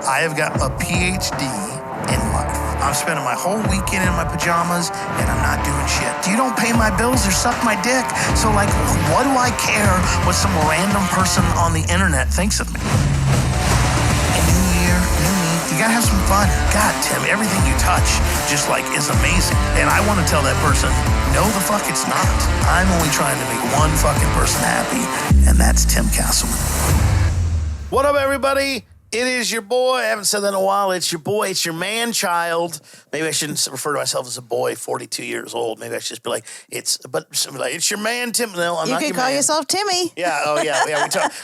I have got a PhD in life. I'm spending my whole weekend in my pajamas and I'm not doing shit. You don't pay my bills or suck my dick. So like, what do I care what some random person on the internet thinks of me? And new year, new me, you gotta have some fun. God, Tim, everything you touch just like is amazing. And I want to tell that person, no the fuck it's not. I'm only trying to make one fucking person happy, and that's Tim Castleman. What up, everybody? It is your boy. I haven't said that in a while. It's your boy. It's your man-child. Maybe I shouldn't refer to myself as a boy, 42 years old. Maybe I should just be like, it's your man, Tim. No, I'm not your man. You could call yourself Timmy. Yeah, oh yeah.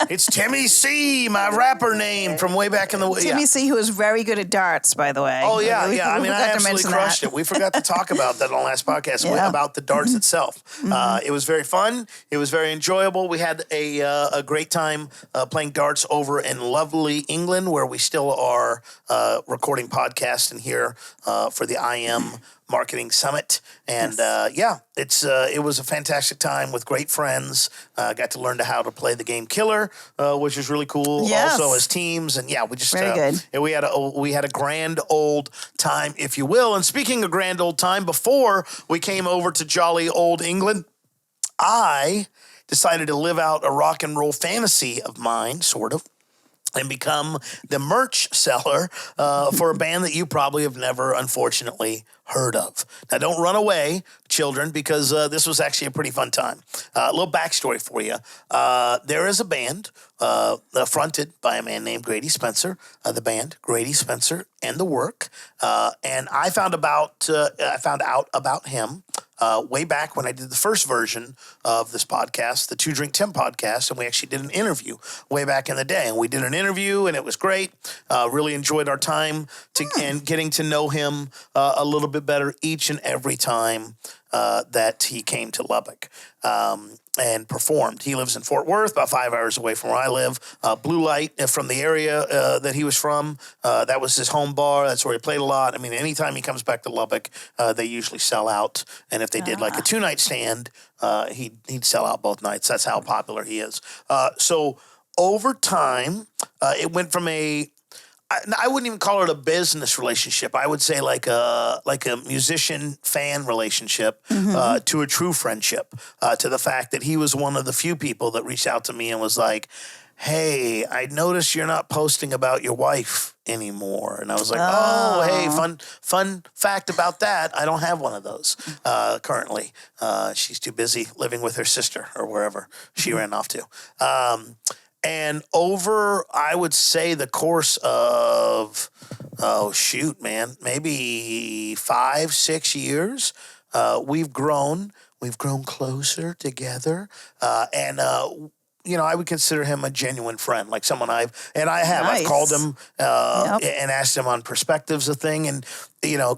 It's Timmy C, my rapper name from way back in the... Timmy C, who was very good at darts, by the way. Oh, yeah. I mean, I absolutely crushed it. We forgot to talk about that on the last podcast, about the darts itself. It was very fun. It was very enjoyable. We had a great time playing darts over in lovely England, where we still are recording podcasts in here for the IM Marketing Summit. And it was a fantastic time with great friends. Got to learn how to play the game Killer, which is really cool. Yes. Also as teams. And we just very good. And we had a grand old time, if you will. And speaking of grand old time, before we came over to jolly old England, I decided to live out a rock and roll fantasy of mine, sort of, and become the merch seller for a band that you probably have never, unfortunately, heard of. Now, don't run away, children, because this was actually a pretty fun time. A little backstory for you. There is a band fronted by a man named Grady Spencer, the band Grady Spencer and the Work. And I found out about him way back when I did the first version of this podcast, the Two Drink Tim podcast, and we actually did an interview way back in the day. And we did an interview, and it was great. Really enjoyed our time and getting to know him a little bit better each and every time that he came to Lubbock and performed. He lives in Fort Worth, about 5 hours away from where I live. Blue Light from the area that he was from. That was his home bar. That's where he played a lot. I mean, anytime he comes back to Lubbock, they usually sell out. And if they did like a 2-night stand, he'd sell out both nights. That's how popular he is. So over time, it went from I wouldn't even call it a business relationship. I would say like a musician-fan relationship to a true friendship, to the fact that he was one of the few people that reached out to me and was like, hey, I noticed you're not posting about your wife anymore. And I was like, oh hey, fun fact about that. I don't have one of those currently. She's too busy living with her sister or wherever she ran off to. And over, I would say, the course of, maybe 5-6 years, we've grown closer together. I would consider him a genuine friend, like someone I've called him and asked him on perspectives of thing. And,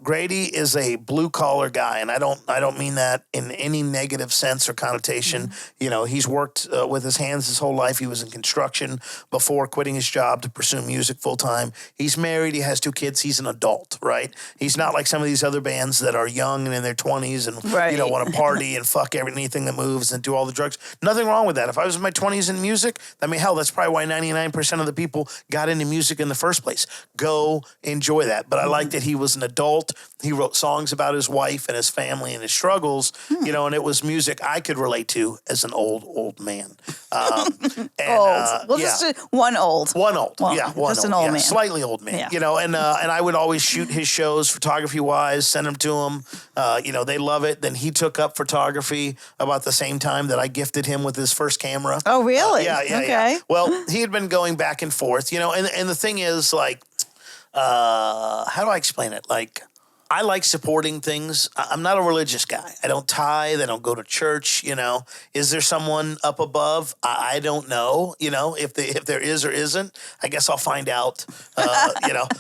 Grady is a blue collar guy, and I don't mean that in any negative sense or connotation. He's worked with his hands his whole life. He was in construction before quitting his job to pursue music full time. He's married. He has 2 kids. He's an adult, right? He's not like some of these other bands that are young and in their 20s and want to party and fuck anything that moves and do all the drugs. Nothing wrong with that. If I was in my 20s in music, that's probably why 99% of the people got into music in the first place. Go enjoy that. But I like that he was an adult. He wrote songs about his wife and his family and his struggles, and it was music I could relate to as an old man. Just one old. One old, well, one just old, an old man. Slightly old man, and I would always shoot his shows photography-wise, send them to him. They love it. Then he took up photography about the same time that I gifted him with his first camera. Oh, really? Okay. Yeah. Well, he had been going back and forth, and the thing is, like, how do I explain it? Like, I like supporting things. I'm not a religious guy. I don't tithe. I don't go to church. Is there someone up above? I don't know. If there is or isn't, I guess I'll find out.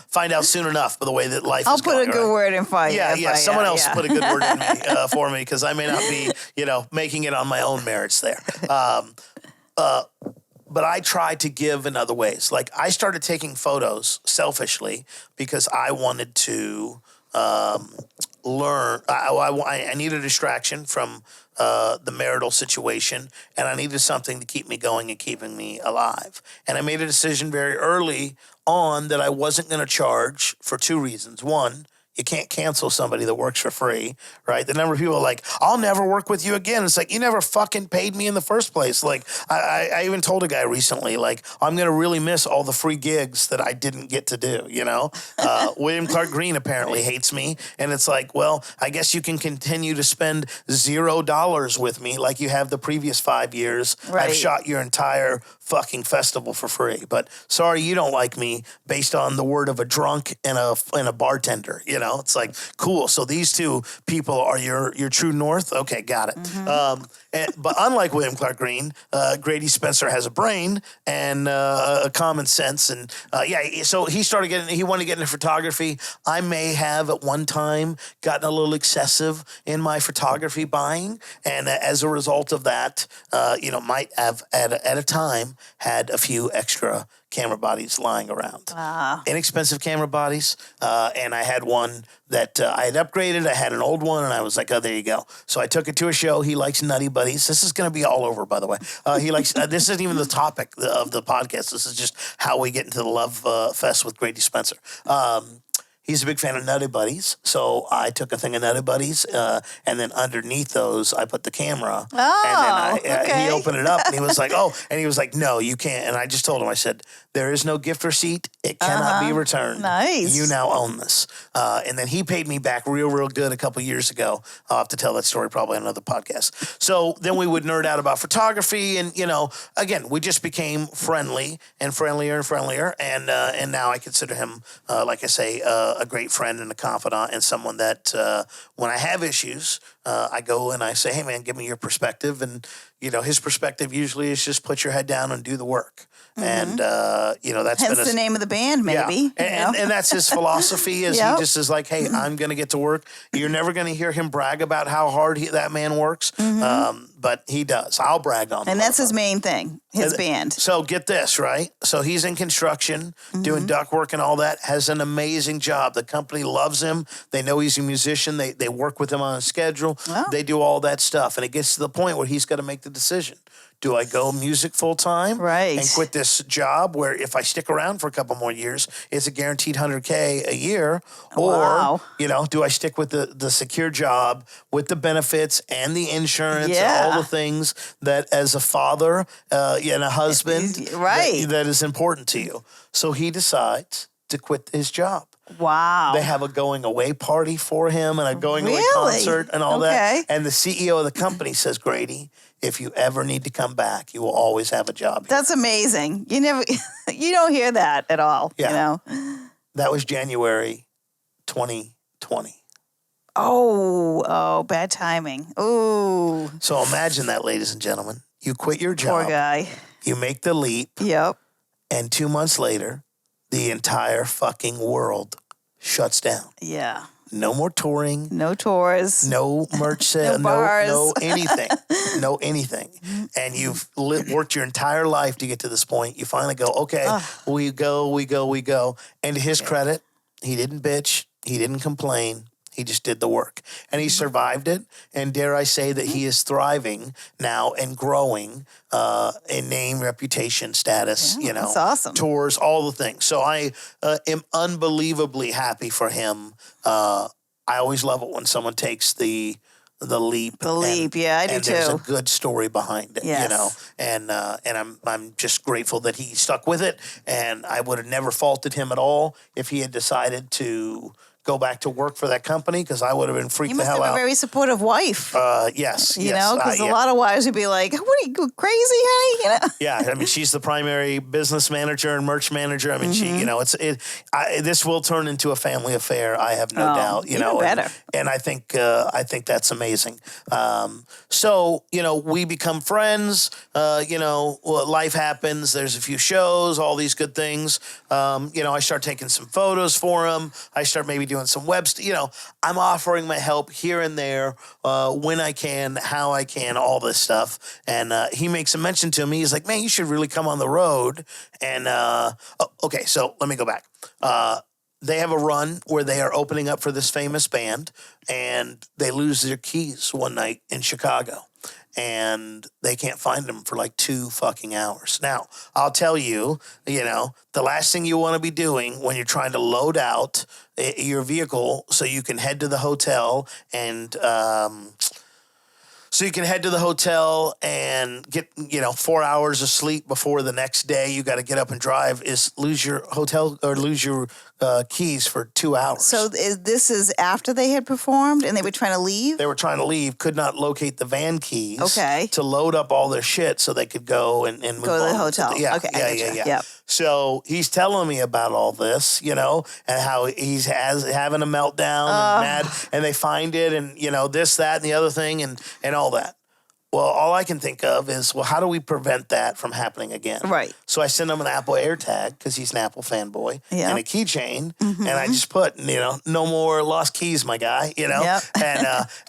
Find out soon enough by the way that life. I'll is put going, a good right? word in for you. Yeah. Someone else put a good word in me for me, because I may not be, making it on my own merits there. But I try to give in other ways. Like, I started taking photos selfishly because I wanted to I need a distraction from the marital situation, and I needed something to keep me going and keeping me alive. And I made a decision very early on that I wasn't going to charge for two reasons. One, you can't cancel somebody that works for free, right? The number of people are like, I'll never work with you again. It's like, you never fucking paid me in the first place. Like, I even told a guy recently, like, I'm going to really miss all the free gigs that I didn't get to do, you know? William Clark Green apparently hates me. And it's like, well, I guess you can continue to spend $0 with me like you have the previous 5 years. Right. I've shot your entire fucking festival for free. But sorry, you don't like me based on the word of a drunk and a bartender, you know? It's like, cool. So these two people are your true north? Okay, got it. But unlike William Clark Green, Grady Spencer has a brain and a common sense. And so he wanted to get into photography. I may have at one time gotten a little excessive in my photography buying. And as a result of that, might have at a time had a few extra camera bodies lying around. Inexpensive camera bodies. And I had one that I had upgraded. I had an old one, and I was like, oh, there you go. So I took it to a show. He likes Nutty Buddies. This is going to be all over, by the way. He likes, this isn't even the topic of the podcast. This is just how we get into the love fest with Grady Spencer. He's a big fan of Nutty Buddies, so I took a thing of Nutty Buddies, and then underneath those, I put the camera. Oh, and then okay. he opened it up, and he was like, no, you can't. And I just told him, I said, there is no gift receipt. It cannot be returned. Nice. You now own this. And then he paid me back real good a couple years ago. I'll have to tell that story probably on another podcast. So then we would nerd out about photography, and, again, we just became friendly and friendlier and friendlier, and now I consider him, like I say, a great friend and a confidant, and someone that when I have issues, I go and I say, hey, man, give me your perspective. And, his perspective usually is just put your head down and do the work. And, that's Hence the name of the band, maybe. Yeah. And that's his philosophy is he just is like, hey, I'm going to get to work. You're never going to hear him brag about how hard that man works. But he does. I'll brag on him. And that's his main thing, his band. So get this, right? So he's in construction, doing duct work and all that, has an amazing job. The company loves him. They know he's a musician. They work with him on a schedule. Wow. They do all that stuff. And it gets to the point where he's got to make the decision. Do I go music full time Right. and quit this job where if I stick around for a couple more years, it's a guaranteed $100K a year? Wow. Or, do I stick with the secure job with the benefits and the insurance and all the things that as a father and a husband Right. that is important to you? So he decides to quit his job. Wow. They have a going away party for him and a going away Really? concert and all that. And the CEO of the company says, Grady, if you ever need to come back, you will always have a job here. That's amazing. You don't hear that at all. Yeah. That was January 2020. Oh, bad timing. Oh. So imagine that, ladies and gentlemen. You quit your job. Poor guy. You make the leap. Yep. And 2 months later, the entire fucking world shuts down. Yeah. No more touring. No tours. No merch sale. No bars. No anything. No anything. And you've worked your entire life to get to this point. You finally go, okay, we go. And to his credit, he didn't bitch. He didn't complain. He just did the work. And he survived it. And dare I say that he is thriving now and growing in name, reputation, status, That's awesome. tours, all the things. So I am unbelievably happy for him. I always love it when someone takes the leap. The leap, yeah, I do and there's a too. good story behind it, Yes. And I'm just grateful that he stuck with it. And I would have never faulted him at all if he had decided to go back to work for that company because I would have been freaked You the must hell have out. a very supportive wife. Yes. Because a lot of wives would be like, "What are you crazy, honey?" Yeah, I mean, she's the primary business manager and merch manager. I mean, this will turn into a family affair. I have no doubt. Even better. And I think that's amazing. So we become friends. Life happens. There's a few shows, all these good things. I start taking some photos for him. I start maybe doing some web. I'm offering my help here and there when I can, how I can, all this stuff. And he makes a mention to me. He's like, man, you should really come on the road. And okay, so let me go back. they have a run where they are opening up for this famous band, and they lose their keys one night in Chicago. And they can't find them for like 2 fucking hours. Now, I'll tell you, the last thing you want to be doing when you're trying to load out your vehicle so you can head to the hotel and get, 4 hours of sleep before the next day you got to get up and drive is lose your hotel or lose your keys for 2 hours. So this is after they had performed and they were trying to leave? They were trying to leave, could not locate the van keys Okay. to load up all their shit so they could go and move Go to the on. hotel. Yeah, Okay, I yeah. gotcha. Yep. So he's telling me about all this, and how he's having a meltdown and mad, and they find it, and this, that, and the other thing, and all that. Well, all I can think of is, how do we prevent that from happening again? Right. So I send him an Apple AirTag because he's an Apple fanboy and a keychain, and I just put, no more lost keys, my guy, Yep.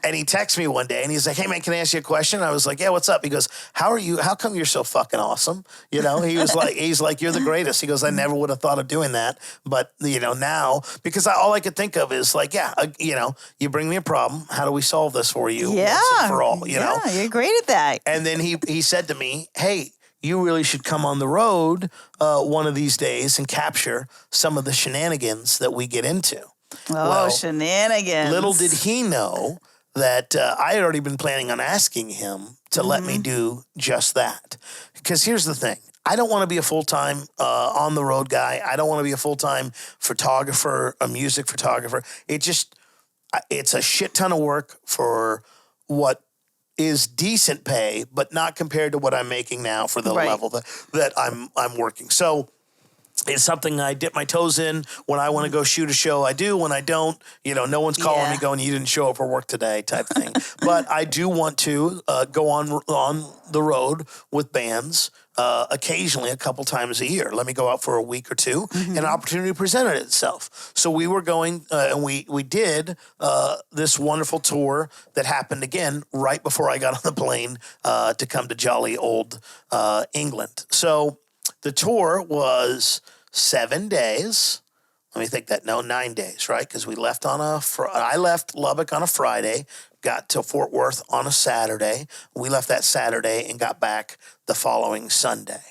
and he texts me one day and he's like, hey man, can I ask you a question? I was like, yeah, what's up? He goes, how come you're so fucking awesome? He was like, you're the greatest. He goes, I never would have thought of doing that, but now, because all I could think of is like, you bring me a problem. How do we solve this for you? Yeah. Once and for all, Yeah, you're great at that. And then he said to me, hey, you really should come on the road one of these days and capture some of the shenanigans that we get into. Shenanigans. Little did he know that I had already been planning on asking him to let me do just that. Because here's the thing. I don't want to be a full-time on the road guy. I don't want to be a full-time photographer, a music photographer. It's a shit ton of work for what is decent pay, but not compared to what I'm making now for the level that I'm working. So it's something I dip my toes in. When I want to go shoot a show, I do. When I don't, no one's calling me going, you didn't show up for work today type thing. But I do want to go on the road with bands occasionally a couple times a year. Let me go out for a week or two. And an opportunity presented itself. So we were going and we did this wonderful tour that happened again right before I got on the plane to come to jolly old England. So the tour was 7 days. Let me think that. No, 9 days, right? Because we left I left Lubbock on a Friday, got to Fort Worth on a Saturday. We left that Saturday and got back the following Sunday.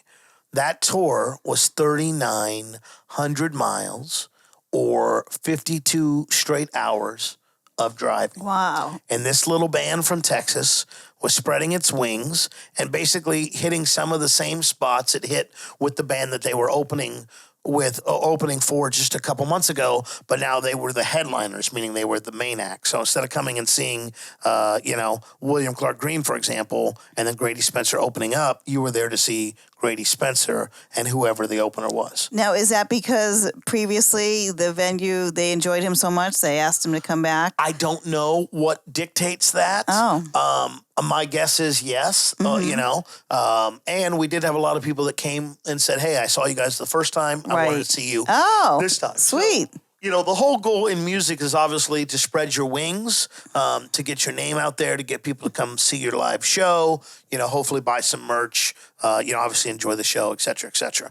That tour was 3,900 miles or 52 straight hours of driving. Wow. And this little band from Texas was spreading its wings and basically hitting some of the same spots it hit with the band that they were opening for just a couple months ago, but now they were the headliners, meaning they were the main act. So instead of coming and seeing, William Clark Green, for example, and then Grady Spencer opening up, you were there to see Grady Spencer and whoever the opener was. Now, is that because previously the venue, they enjoyed him so much, they asked him to come back? I don't know what dictates that. My guess is yes, and we did have a lot of people that came and said, hey, I saw you guys the first time. I wanted to see you this time. Sweet. So, the whole goal in music is obviously to spread your wings, to get your name out there, to get people to come see your live show, hopefully buy some merch, obviously enjoy the show, et cetera, et cetera.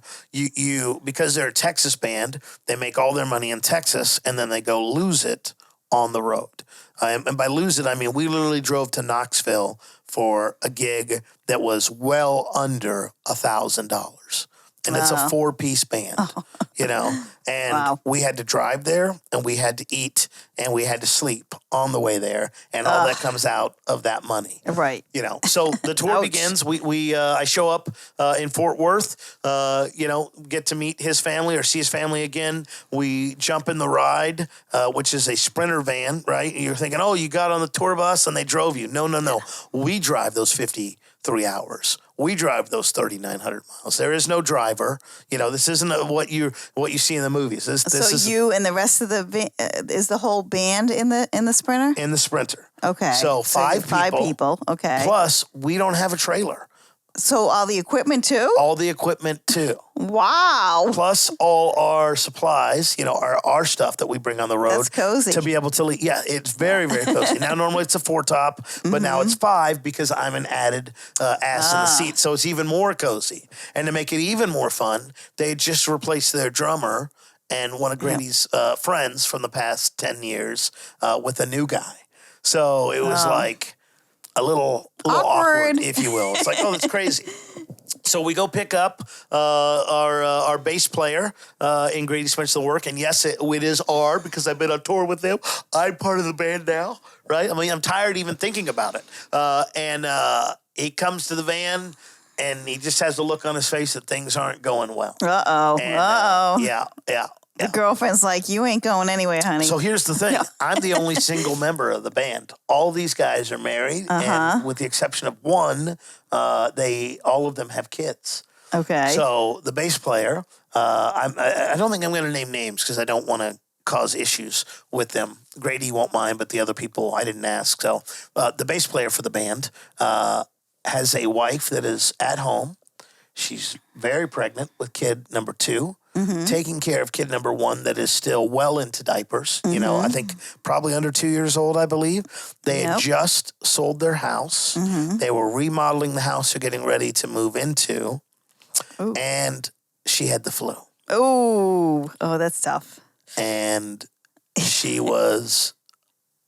Because they're a Texas band, they make all their money in Texas and then they go lose it on the road. And by lose it, I mean we literally drove to Knoxville for a gig that was well under $1,000. And it's a 4-piece band, and we had to drive there and we had to eat and we had to sleep on the way there. And all that comes out of that money. Right. So the tour begins. I show up in Fort Worth, get to meet his family or see his family again. We jump in the ride, which is a Sprinter van, right? And you're thinking, oh, you got on the tour bus and they drove you. No. We drive those 53 hours. We drive those 3,900 miles. There is no driver. This isn't what you see in the movies. This is you and the rest of is the whole band in the Sprinter? In the Sprinter. Okay. So five people. Okay. Plus, we don't have a trailer. So all the equipment too? All the equipment too. Wow. Plus all our supplies, our stuff that we bring on the road. That's cozy. To be able to leave. Yeah, it's very, very cozy. Now, normally it's a 4-top, but now it's 5 because I'm an added ass in the seat. So it's even more cozy. And to make it even more fun, they just replaced their drummer and one of Grady's friends from the past 10 years with a new guy. So it was like a little awkward, if you will. It's like, oh, that's crazy. So we go pick up our bass player in Grady Spencer Work, and yes, it is R because I've been on tour with them. I'm part of the band now, right? I mean, I'm tired even thinking about it. And he comes to the van, and he just has a look on his face that things aren't going well. Yeah. The girlfriend's like, you ain't going anywhere, honey. So here's the thing. I'm the only single member of the band. All these guys are married, and with the exception of one, all of them have kids. Okay. So the bass player, I don't think I'm going to name names because I don't want to cause issues with them. Grady won't mind, but the other people I didn't ask. So the bass player for the band has a wife that is at home. She's very pregnant with kid number 2. Taking care of kid number 1 that is still well into diapers. You know, I think probably under 2 years old, I believe. They had just sold their house. They were remodeling the house they're getting ready to move into. Ooh. And she had the flu. Oh, that's tough. And she was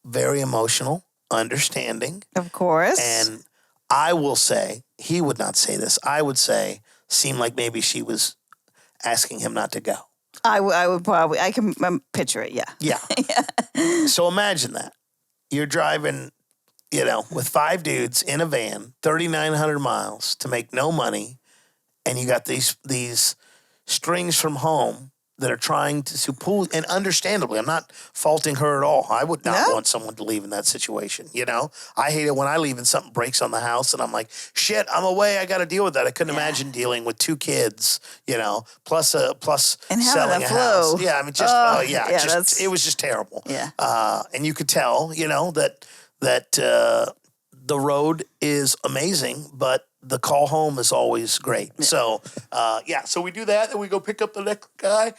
very emotional, understanding. Of course. And I will say, he would not say this, I would say, seemed like maybe she was asking him not to go. I would probably, I can picture it, yeah. Yeah. So imagine that. You're driving, with 5 dudes in a van, 3,900 miles to make no money, and you got these strings from home that are trying to pull, and understandably, I'm not faulting her at all. I would not want someone to leave in that situation, I hate it when I leave and something breaks on the house and I'm like, shit, I'm away, I got to deal with that. I couldn't imagine dealing with 2 kids, plus and selling a a flu. house. Yeah, I mean, it was just terrible. Yeah. And you could tell, that the road is amazing, but the call home is always great. Yeah. So we do that, and we go pick up the next guy,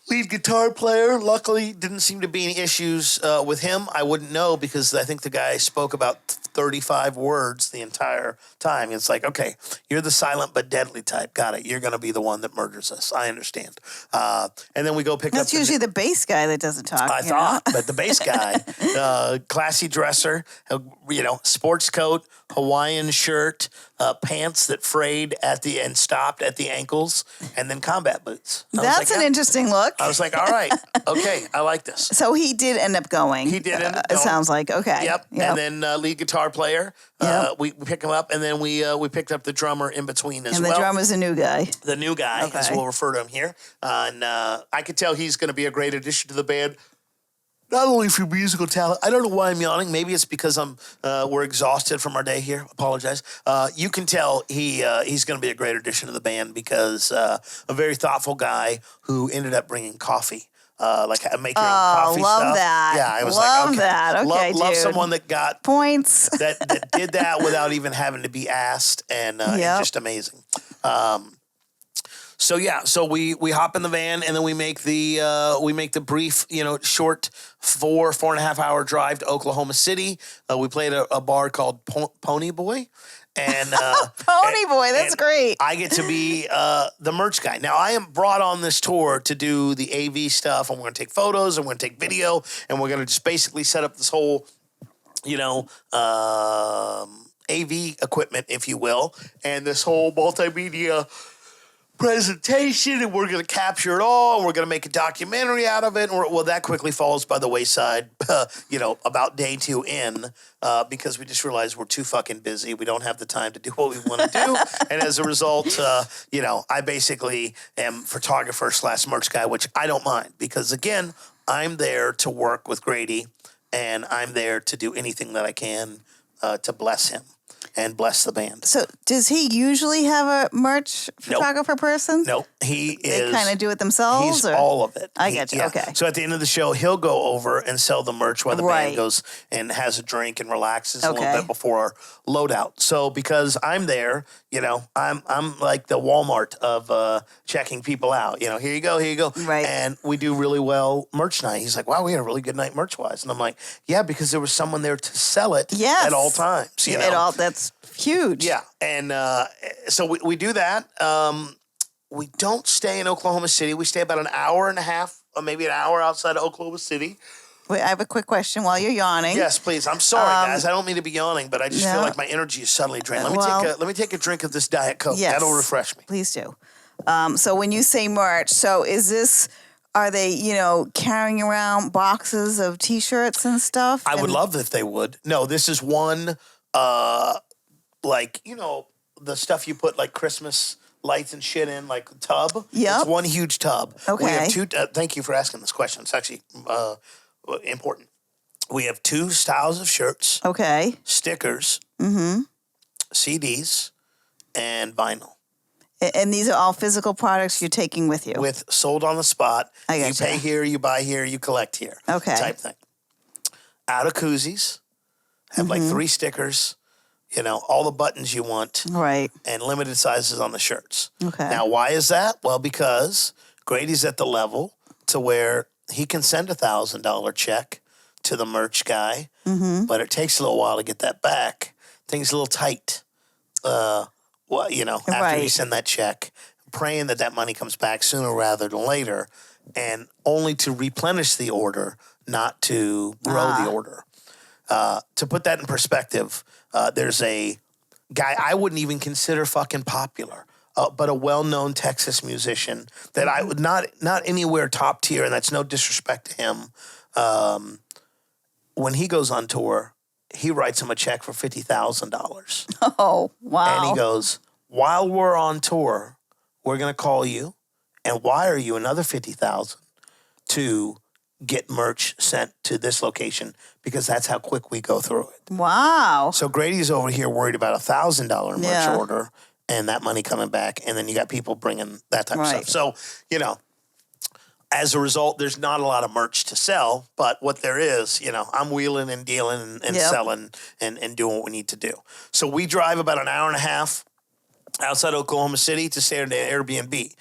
lead guitar player. Luckily, didn't seem to be any issues with him. I wouldn't know because I think the guy spoke about 35 words the entire time. It's like, okay, you're the silent but deadly type. Got it. You're going to be the one that murders us. I understand. And then we go pick up. That's usually the bass guy that doesn't talk. I thought, but the bass guy, classy dresser, sports coat, Hawaiian shirt, pants that frayed and stopped at the ankles, and then combat boots. That's an interesting look. I was like, all right, okay, I like this. So he did end up going. He did end up going. It sounds like, okay. Yep. And then lead guitar player, we pick him up, and then we picked up the drummer in between as well. And the drummer's a new guy. The new guy, as we'll refer to him here. And I could tell he's going to be a great addition to the band. Not only for musical talent. I don't know why I'm yawning. Maybe it's because we're exhausted from our day here. Apologize. You can tell he's going to be a great addition to the band because a very thoughtful guy who ended up bringing coffee. Make your own coffee love stuff. That. Yeah, I was love like, okay. That. Okay, love someone that got points. that did that without even having to be asked, and just amazing. So we hop in the van and then we make the brief, short 4.5 hour drive to Oklahoma City. We played a bar called Pony Boy. And Pony Boy, that's great. I get to be the merch guy. Now, I am brought on this tour to do the AV stuff, and we're going to take photos, and we're going to take video, and we're going to just basically set up this whole, AV equipment, if you will, and this whole multimedia presentation, and we're going to capture it all, and we're going to make a documentary out of it. And that quickly falls by the wayside, about day 2 in, because we just realized we're too fucking busy. We don't have the time to do what we want to do. And as a result, I basically am photographer / merch guy, which I don't mind because, again, I'm there to work with Grady, and I'm there to do anything that I can to bless him and bless the band. So does he usually have a merch photographer person? No, he is. They kind of do it themselves? He's all of it. I get you, okay. So at the end of the show, he'll go over and sell the merch while the band goes and has a drink and relaxes a little bit before our loadout. So because I'm there, I'm like the Walmart of checking people out. Here you go. Right. And we do really well merch night. He's like, wow, we had a really good night merch-wise. And I'm like, yeah, because there was someone there to sell it at all times. That's huge. Yeah, and so we do that. we don't stay in Oklahoma City. We stay about an hour and a half, or maybe an hour outside of Oklahoma City. Wait, I have a quick question while you're yawning. Yes, please. I'm sorry, guys. I don't mean to be yawning, but I just feel like my energy is suddenly drained. Let me take a drink of this Diet Coke. Yes, that'll refresh me. Please do. So when you say merch, so is this? Are they, carrying around boxes of T-shirts and stuff? I would love if they would. No, this is one, the stuff you put like Christmas lights and shit in, like a tub. Yeah. It's one huge tub. Okay. We have two. Thank you for asking this question. It's actually important. We have 2 styles of shirts. Okay. Stickers. CDs, and vinyl. And these are all physical products you're taking with you? With sold on the spot. I gotcha. You pay here, you buy here, you collect here. Okay. Type thing. Out of koozies. Have like 3 stickers. All the buttons you want. Right. And limited sizes on the shirts. Okay. Now, why is that? Well, because Grady's at the level to where he can send $1,000 check to the merch guy, but it takes a little while to get that back. Things a little tight. After you send that check, praying that money comes back sooner rather than later, and only to replenish the order, not to grow the order. To put that in perspective, there's a guy I wouldn't even consider fucking popular, but a well-known Texas musician that I would not anywhere top tier, and that's no disrespect to him. When he goes on tour, he writes him a check for $50,000. Oh, wow. And he goes, while we're on tour, we're going to call you and wire you another $50,000 to get merch sent to this location because that's how quick we go through it. Wow. So Grady's over here worried about $1,000 merch order and that money coming back. And then you got people bringing that type of stuff. So, as a result, there's not a lot of merch to sell, but what there is, I'm wheeling and dealing and selling and doing what we need to do. So we drive about an hour and a half outside Oklahoma City to stay at an Airbnb.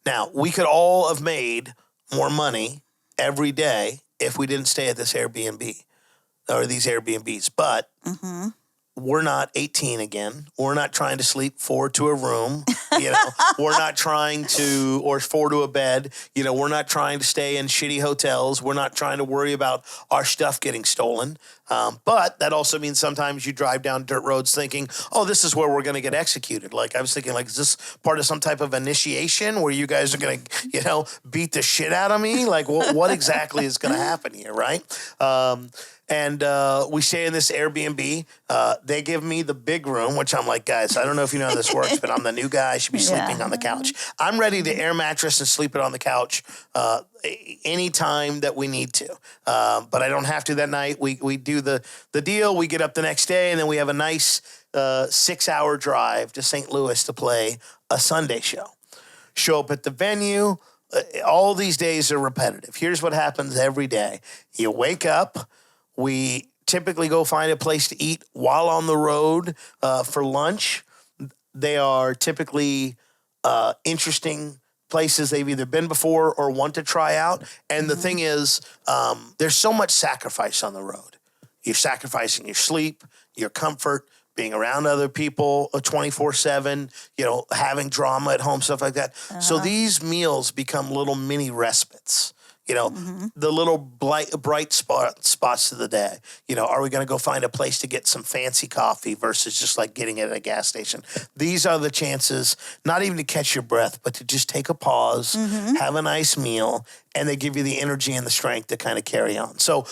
Now, we could all have made more money every day if we didn't stay at this Airbnb or these Airbnbs, but we're not 18 again. We're not trying to sleep 4 to a room. We're not trying to, or 4 to a bed. We're not trying to stay in shitty hotels. We're not trying to worry about our stuff getting stolen. But that also means sometimes you drive down dirt roads thinking, oh, this is where we're going to get executed. Like I was thinking, is this part of some type of initiation where you guys are going to, beat the shit out of me? Like what exactly is going to happen here, right? And we stay in this Airbnb. They give me the big room, which I'm like, guys, I don't know if you know how this works, but I'm the new guy. I should be sleeping on the couch. I'm ready to air mattress and sleep it on the couch anytime that we need to. But I don't have to that night. We do the deal. We get up the next day, and then we have a nice 6-hour drive to St. Louis to play a Sunday show. Show up at the venue. All these days are repetitive. Here's what happens every day. You wake up. We typically go find a place to eat while on the road for lunch. They are typically interesting places they've either been before or want to try out. And the thing is, there's so much sacrifice on the road. You're sacrificing your sleep, your comfort, being around other people 24/7, having drama at home, stuff like that. So these meals become little mini respites. The little bright spots of the day. Are we going to go find a place to get some fancy coffee versus just like getting it at a gas station? These are the chances, not even to catch your breath, but to just take a pause, have a nice meal, and they give you the energy and the strength to kind of carry on. So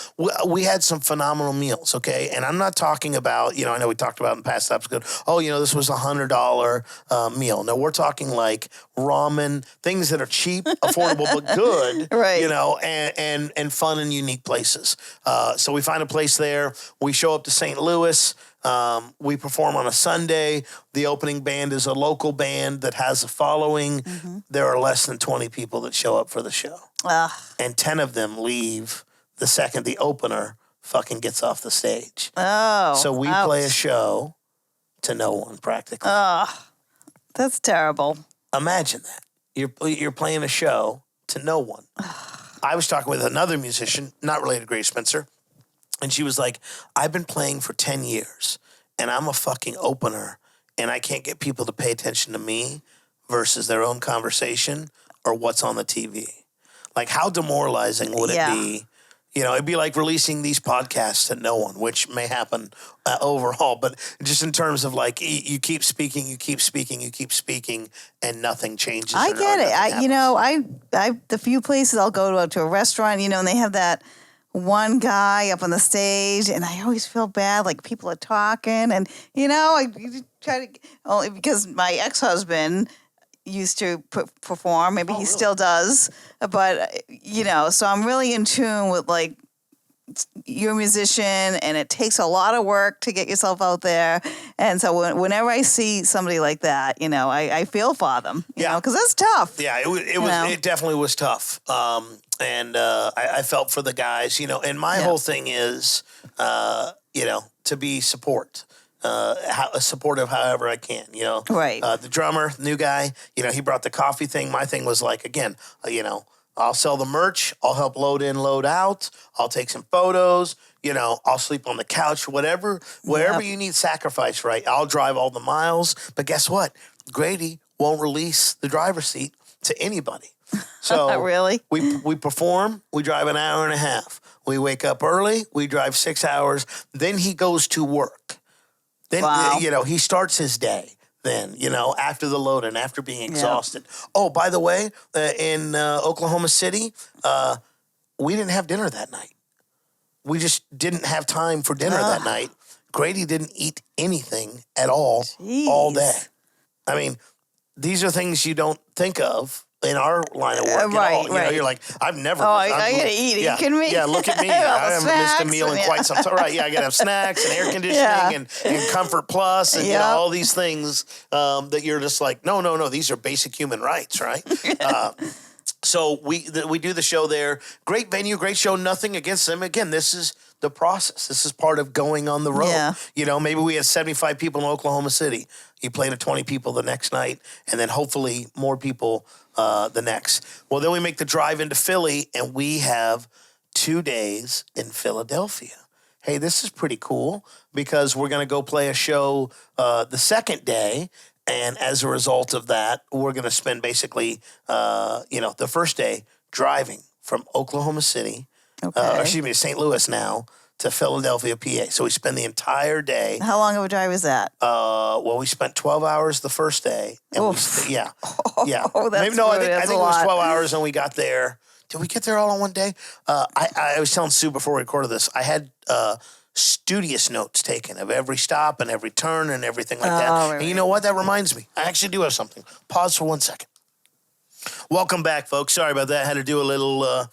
we had some phenomenal meals, okay? And I'm not talking about, I know we talked about in past episodes, this was $100 meal. No, we're talking like ramen, things that are cheap, affordable, but good, right. And fun and unique places. So we find a place there. We show up to St. Louis. We perform on a Sunday. The opening band is a local band that has a following. There are less than 20 people that show up for the show. And 10 of them leave the second the opener fucking gets off the stage. So we play a show to no one practically. That's terrible. Imagine that. You're playing a show to no one. I was talking with another musician, not related to Grace Spencer, and she was like, I've been playing for 10 years, and I'm a fucking opener, and I can't get people to pay attention to me versus their own conversation or what's on the TV. Like, how demoralizing would it be? You know, it'd be like releasing these podcasts to no one, which may happen overall. But just in terms of like, you keep speaking, and nothing changes. I get it. You know, the few places I'll go to a restaurant, you know, and they have that one guy up on the stage, and I always feel bad, like people are talking, and you know, I try to only because my ex-husband used to perform. Maybe he still does, but you know, so I'm really in tune with like you're a musician, and it takes a lot of work to get yourself out there. And so whenever I see somebody like that, you know, I feel for them, you know, because it's tough. Yeah, it definitely was tough. And I felt for the guys, you know, and my whole thing is, you know, to be supportive however I can, you know. Right. The drummer, new guy, you know, he brought the coffee thing. My thing was like, again, you know, I'll sell the merch. I'll help load in, load out. I'll take some photos. You know, I'll sleep on the couch, whatever, wherever you need sacrifice, right? I'll drive all the miles. But guess what? Grady won't release the driver's seat to anybody. So really, we perform. We drive an hour and a half. We wake up early. We drive 6 hours. Then he goes to work. Then you know, he starts his day. Then, you know, after the load and after being exhausted. Oh, by the way, in Oklahoma City, we didn't have dinner that night. We just didn't have time for dinner that night. Grady didn't eat anything at all day. I mean, these are things you don't think of in our line of work at all. You know, you're like, I've never. I gotta eat. Yeah, Are you kidding me? Yeah, look at me. I haven't missed a meal in quite some time. Right? Yeah, I gotta have snacks and air conditioning and Comfort Plus and you know, all these things that you're just like, no. These are basic human rights, right? So we do the show there. Great venue, great show. Nothing against them. Again, this is the process. This is part of going on the road. Yeah. You know, maybe we had 75 people in Oklahoma City. You play to 20 people the next night, and then hopefully more people the next. Well, then we make the drive into Philly, and we have 2 days in Philadelphia. Hey, this is pretty cool because we're going to go play a show the second day. And as a result of that, we're going to spend basically, you know, the first day driving from Oklahoma City, St. Louis now, to Philadelphia, PA. So we spend the entire day. How long of a drive is that? Well, we spent 12 hours the first day. And Oh, that's I think it was 12 hours and we got there. Did we get there all in one day? I was telling Sue before we recorded this, I had studious notes taken of every stop and every turn and everything like that. Right. And you know what? That reminds me. I actually do have something. Pause for 1 second. Welcome back, folks. Sorry about that. I had to do a little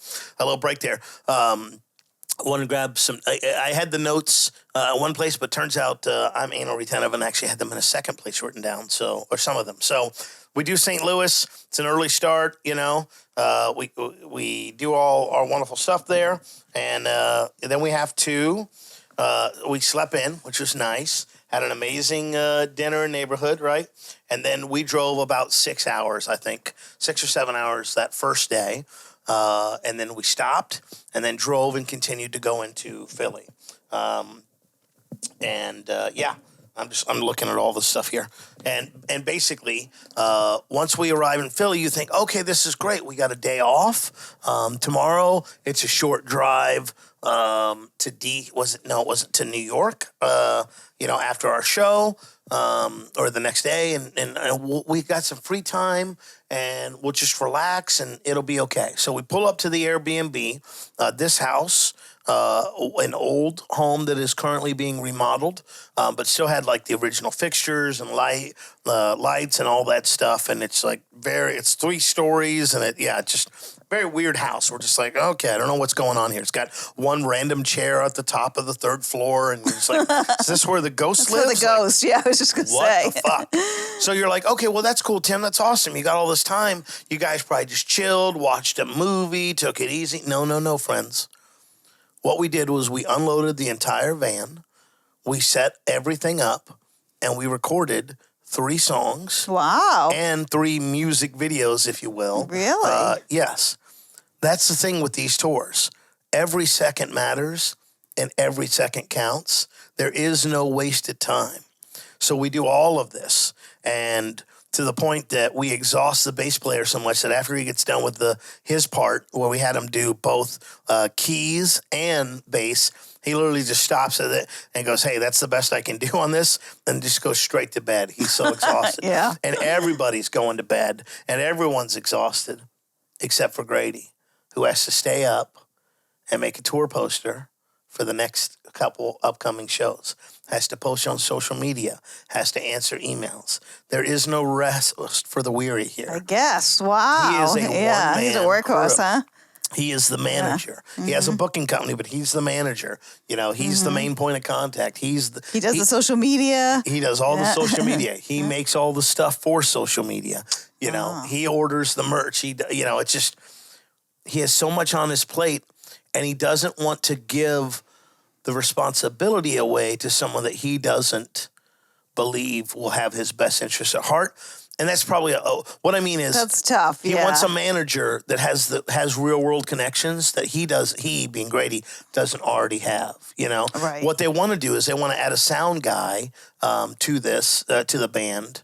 break there. I want to grab some. I had the notes one place, but turns out I'm anal retentive and actually had them in a second place written down. Or some of them. So we do St. Louis. It's an early start. You know, we do all our wonderful stuff there, and then we have to. We slept in, which was nice. Had an amazing dinner in neighborhood, right? And then we drove about 6 hours, I think, 6 or 7 hours that first day. And then we stopped and then drove and continued to go into Philly. I'm looking at all this stuff here. And basically, once we arrive in Philly, you think, okay, this is great. We got a day off. Tomorrow, it's a short drive it wasn't to New York, you know, after our show, or the next day. And we got some free time and we'll just relax and it'll be okay. So we pull up to the Airbnb, this house, an old home that is currently being remodeled, but still had like the original fixtures and lights and all that stuff. And it's like it's 3 stories and just very weird house. We're just like, okay, I don't know what's going on here. It's got one random chair at the top of the 3rd floor. And you're just like, is this where the ghost lives? That's where the ghost, I was just going to say. What the fuck? So you're like, okay, well, that's cool, Tim. That's awesome. You got all this time. You guys probably just chilled, watched a movie, took it easy. No, friends. What we did was we unloaded the entire van. We set everything up and we recorded 3 songs. Wow. And 3 music videos, if you will. Really? Yes. That's the thing with these tours. Every second matters and every second counts. There is no wasted time. So we do all of this. And to the point that we exhaust the bass player so much that after he gets done with his part, where we had him do both keys and bass, he literally just stops at it and goes, "Hey, that's the best I can do on this," and just goes straight to bed. He's so exhausted. Yeah. And everybody's going to bed, and everyone's exhausted except for Grady, who has to stay up and make a tour poster for the next couple upcoming shows. Has to post on social media, has to answer emails. There is no rest for the weary here. I guess. Wow. He is a one-man he's a workhorse, crew. huh? He is the manager. He has a booking company, but he's the manager. You know, he's the main point of contact. He does the social media. He does all the social media. He makes all the stuff for social media. You know, he orders the merch. It's just, he has so much on his plate, and he doesn't want to give the responsibility away to someone that he doesn't believe will have his best interests at heart. And that's probably what I mean is that's tough. He wants a manager that has real world connections that he being Grady doesn't already have. You know, right. What they want to do is they want to add a sound guy to the band.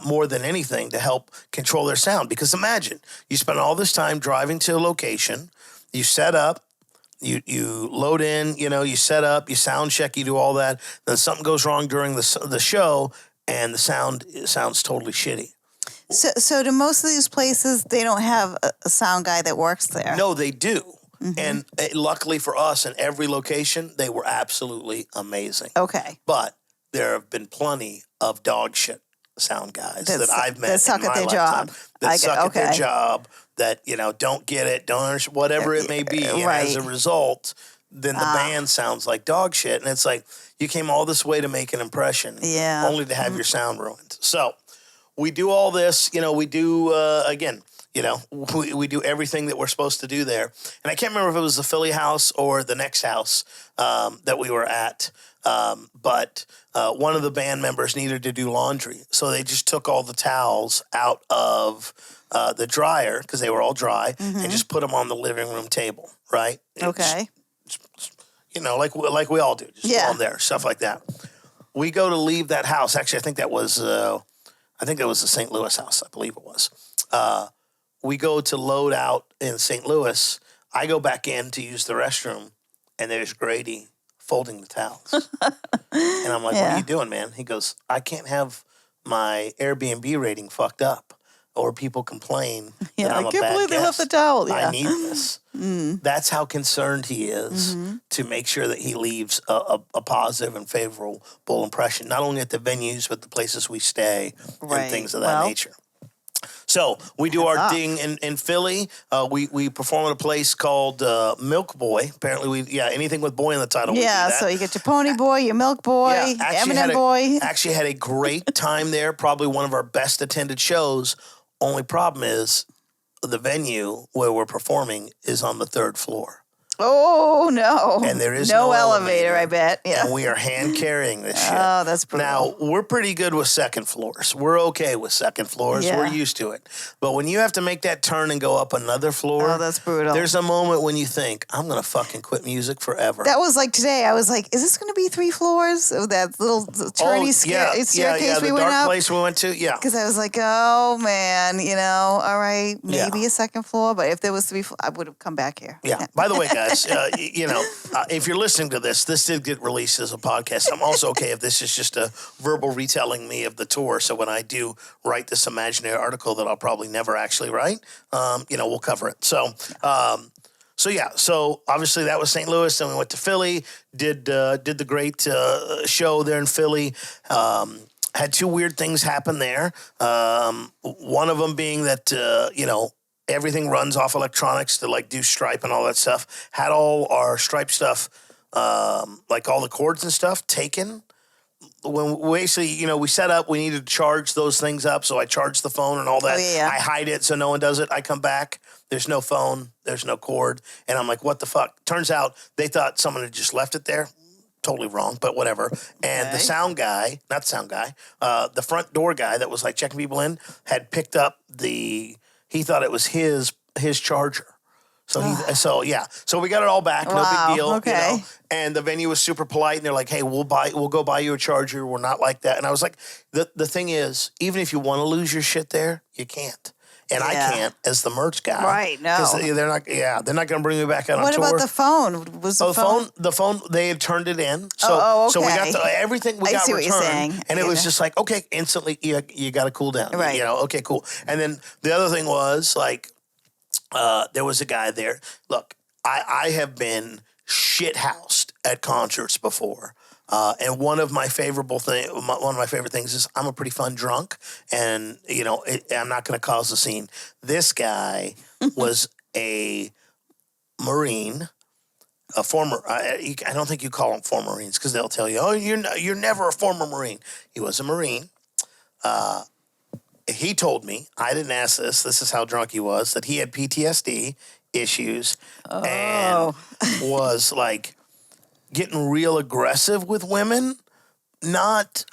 More than anything to help control their sound. Because imagine you spend all this time driving to a location, you set up, you load in, you set up, you sound check, you do all that. Then something goes wrong during the show, and the sounds totally shitty. So do most of these places, they don't have a sound guy that works there? No, they do. And luckily for us, in every location, they were absolutely amazing. Okay. But there have been plenty of dog shit sound guys that I've met that suck in at my their lifetime, job. that suck at their job, that don't get it, don't understand, whatever it may be. And as a result, then the band sounds like dog shit, and it's like you came all this way to make an impression, only to have your sound ruined. So we do all this, we do again. We do everything that we're supposed to do there. And I can't remember if it was the Philly house or the next house that we were at. But one of the band members needed to do laundry. So they just took all the towels out of the dryer, because they were all dry, and just put them on the living room table, right? Okay. Like we all do. Just go on there, stuff like that. We go to leave that house. Actually, I think that was the St. Louis house. I believe it was. We go to load out in St. Louis. I go back in to use the restroom, and there's Grady folding the towels. And I'm like, what are you doing, man? He goes, I can't have my Airbnb rating fucked up, or people complain that I'm a bad guest. I can't believe they left the towel. Yeah. I need this. That's how concerned he is to make sure that he leaves a positive and favorable impression, not only at the venues, but the places we stay and things of that nature. So we do our thing in Philly. We perform at a place called Milk Boy. Apparently, anything with boy in the title. Yeah, so you get your Pony Boy, your Milk Boy, Eminem Boy. Actually had a great time there. Probably one of our best attended shows. Only problem is the venue where we're performing is on the 3rd floor. Oh, no. And there is no elevator, I bet. Yeah. And we are hand carrying this shit. Oh, that's brutal. Now, we're pretty good with second floors. We're okay with second floors. Yeah. We're used to it. But when you have to make that turn and go up another floor, that's brutal. There's a moment when you think, I'm going to fucking quit music forever. That was like today. I was like, is this going to be 3 floors? Oh, that little turny staircase we went up. The dark place we went to, yeah. Because I was like, oh, man, all right, maybe a second floor. But if there was 3 floors, I would have come back here. Yeah. By the way, guys, if you're listening to this did get released as a podcast. I'm also okay if this is just a verbal retelling me of the tour. So when I do write this imaginary article that I'll probably never actually write, we'll cover it. So obviously that was St. Louis. Then we went to Philly, did the great show there in Philly. Had 2 weird things happen there. One of them being that, everything runs off electronics to do Stripe and all that stuff. Had all our Stripe stuff, like all the cords and stuff, taken. When we set up, we needed to charge those things up. So I charged the phone and all that. Oh, yeah. I hide it so no one does it. I come back. There's no phone. There's no cord. And I'm like, what the fuck? Turns out they thought someone had just left it there. Totally wrong, but whatever. And the sound guy, the front door guy that was checking people in had picked up he thought it was his charger. So we got it all back. No Wow, big deal. okay. You know? And the venue was super polite, and they're like, "Hey, we'll go buy you a charger. We're not like that." And I was like, "The thing is, even if you want to lose your shit there, you can't." And I can't as the merch guy. Right, no. 'Cause they're not going to bring me back out on tour. What about the phone? Was the phone? The phone, they had turned it in. So, okay. So we got everything we I got see what you're returned. saying. And it was just like, okay, instantly, you got to cool down. Right. You know, okay, cool. And then the other thing was, like, there was a guy there. Look, I have been shithoused at concerts before. And one of my favorite things is I'm a pretty fun drunk, and I'm not going to cause a scene. This guy was a Marine, a former. I don't think you call them former Marines because they'll tell you, "Oh, you're never a former Marine." He was a Marine. He told me, I didn't ask this. This is how drunk he was, that he had PTSD issues and was like getting real aggressive with women. Not,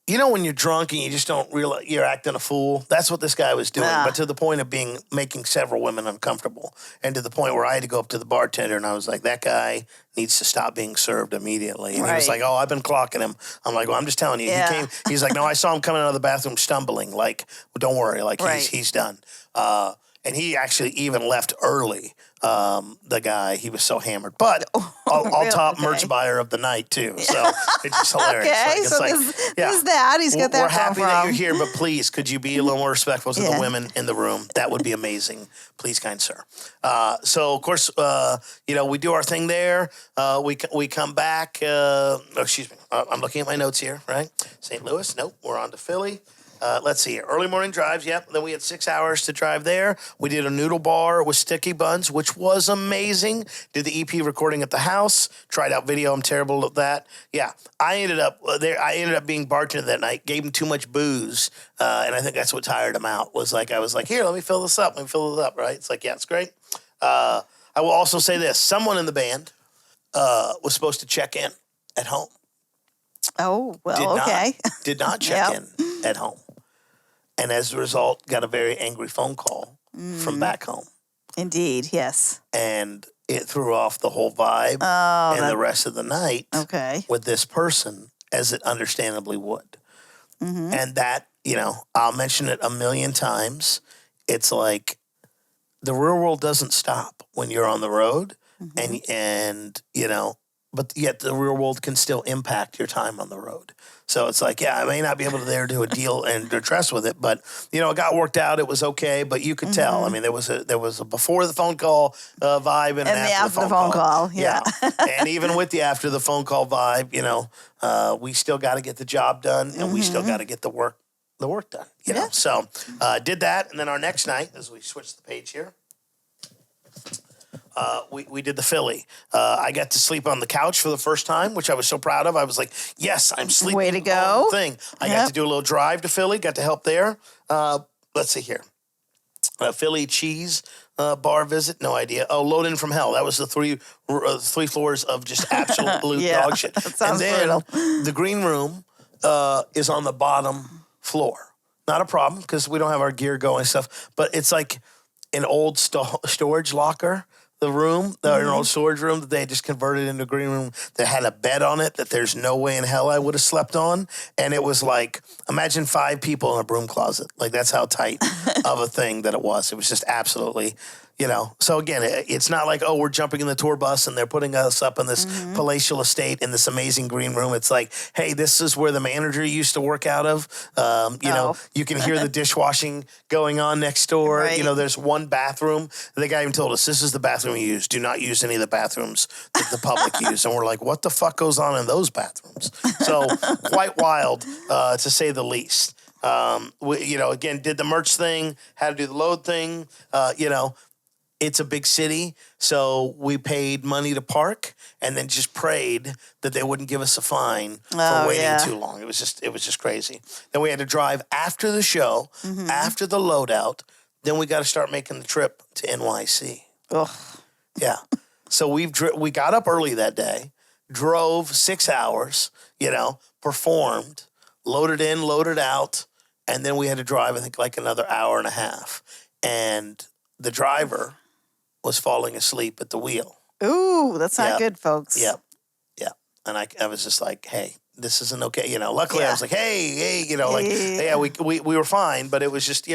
when you're drunk and you just don't realize you're acting a fool. That's what this guy was doing, but to the point of making several women uncomfortable, and to the point where I had to go up to the bartender and I was like, "That guy needs to stop being served immediately." And he was like, "Oh, I've been clocking him." I'm like, "Well, I'm just telling you." Yeah. He's like, "No, I saw him coming out of the bathroom stumbling. Like, well, don't worry. Like, he's done." And he actually even left early. The guy, he was so hammered. But all top merch buyer of the night, too. So it's just hilarious. Okay, so there's that. He's got that. We're happy that you're here, but please, could you be a little more respectful to the women in the room? That would be amazing. Please, kind sir. So, of course, we do our thing there. We come back. Excuse me. I'm looking at my notes here, right? St. Louis. Nope. We're on to Philly. Let's see here. Early morning drives, yep. Then we had 6 hours to drive there. We did a noodle bar with sticky buns, which was amazing. Did the EP recording at the house. Tried out video. I'm terrible at that. Yeah, I ended up being bartender that night. Gave him too much booze, and I think that's what tired him out. I was like, "Here, let me fill this up. Right? It's like, yeah, it's great. I will also say this: someone in the band was supposed to check in at home. Oh, well, Did not check in at home. And as a result, got a very angry phone call from back home. Indeed, yes. And it threw off the whole vibe the rest of the night with this person, as it understandably would. Mm-hmm. And that, I'll mention it a million times. It's like the real world doesn't stop when you're on the road, and but yet the real world can still impact your time on the road. So it's like, I may not be able to do a deal and address with it, but it got worked out. It was okay, but you could tell. I mean, there was a before the phone call vibe and an after the phone call. Yeah. And even with the after the phone call vibe, we still got to get the job done, and we still got to get the work done. You know, so did that, and then our next night, as we switch the page here. We did the Philly. I got to sleep on the couch for the first time, which I was so proud of. I was like, yes, I'm sleeping. Way to go. I got to do a little drive to Philly, got to help there. Let's see here. Philly cheese bar visit, no idea. Oh, Load In From Hell. That was the three floors of just absolute dog shit. That sounds and then brutal. the green room is on the bottom floor. Not a problem because we don't have our gear going and stuff, but it's like an old storage locker. The room, an old storage room that they had just converted into a green room that had a bed on it that there's no way in hell I would have slept on. And it was like, imagine 5 people in a broom closet. Like, that's how tight of a thing that it was. It was just absolutely, So again, it's not like, we're jumping in the tour bus and they're putting us up in this palatial estate in this amazing green room. It's like, hey, this is where the manager used to work out of. You can hear the dishwashing going on next door. Right. There's one bathroom. The guy even told us, this is the bathroom you use. Do not use any of the bathrooms that the public use. And we're like, what the fuck goes on in those bathrooms? So quite wild, to say the least. We, again, did the merch thing, had to do the load thing, It's a big city, so we paid money to park and then just prayed that they wouldn't give us a fine for waiting too long. It was just crazy. Then we had to drive after the show, after the loadout. Then we got to start making the trip to NYC. Ugh. Yeah. So we got up early that day, drove 6 hours, performed, loaded in, loaded out, and then we had to drive, I think, like another hour and a half. And the driver was falling asleep at the wheel. Ooh, that's not Yep. good, folks. Yep. Yeah. And I was just like, hey, this isn't okay. Luckily I was like, hey, we were fine, but it was just,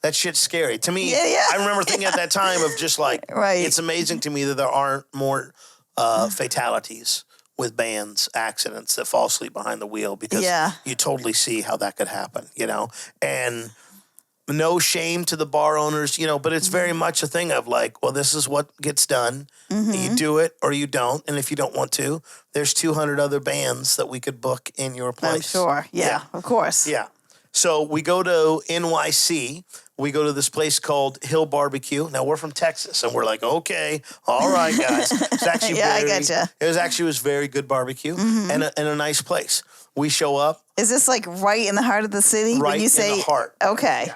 that shit's scary. To me, I remember thinking at that time of just like, Right. it's amazing to me that there aren't more fatalities with bands, accidents that fall asleep behind the wheel, because you totally see how that could happen, and no shame to the bar owners, but it's very much a thing of like, well, this is what gets done. You do it or you don't. And if you don't want to, there's 200 other bands that we could book in your place. I'm sure. Yeah, of course. Yeah. So we go to NYC. We go to this place called Hill Barbecue. Now, we're from Texas, and we're like, okay, all right, guys. It's actually I gotcha. It was very good barbecue and a nice place. We show up. Is this like right in the heart of the city? Right when you say, in the heart. Okay. Yeah.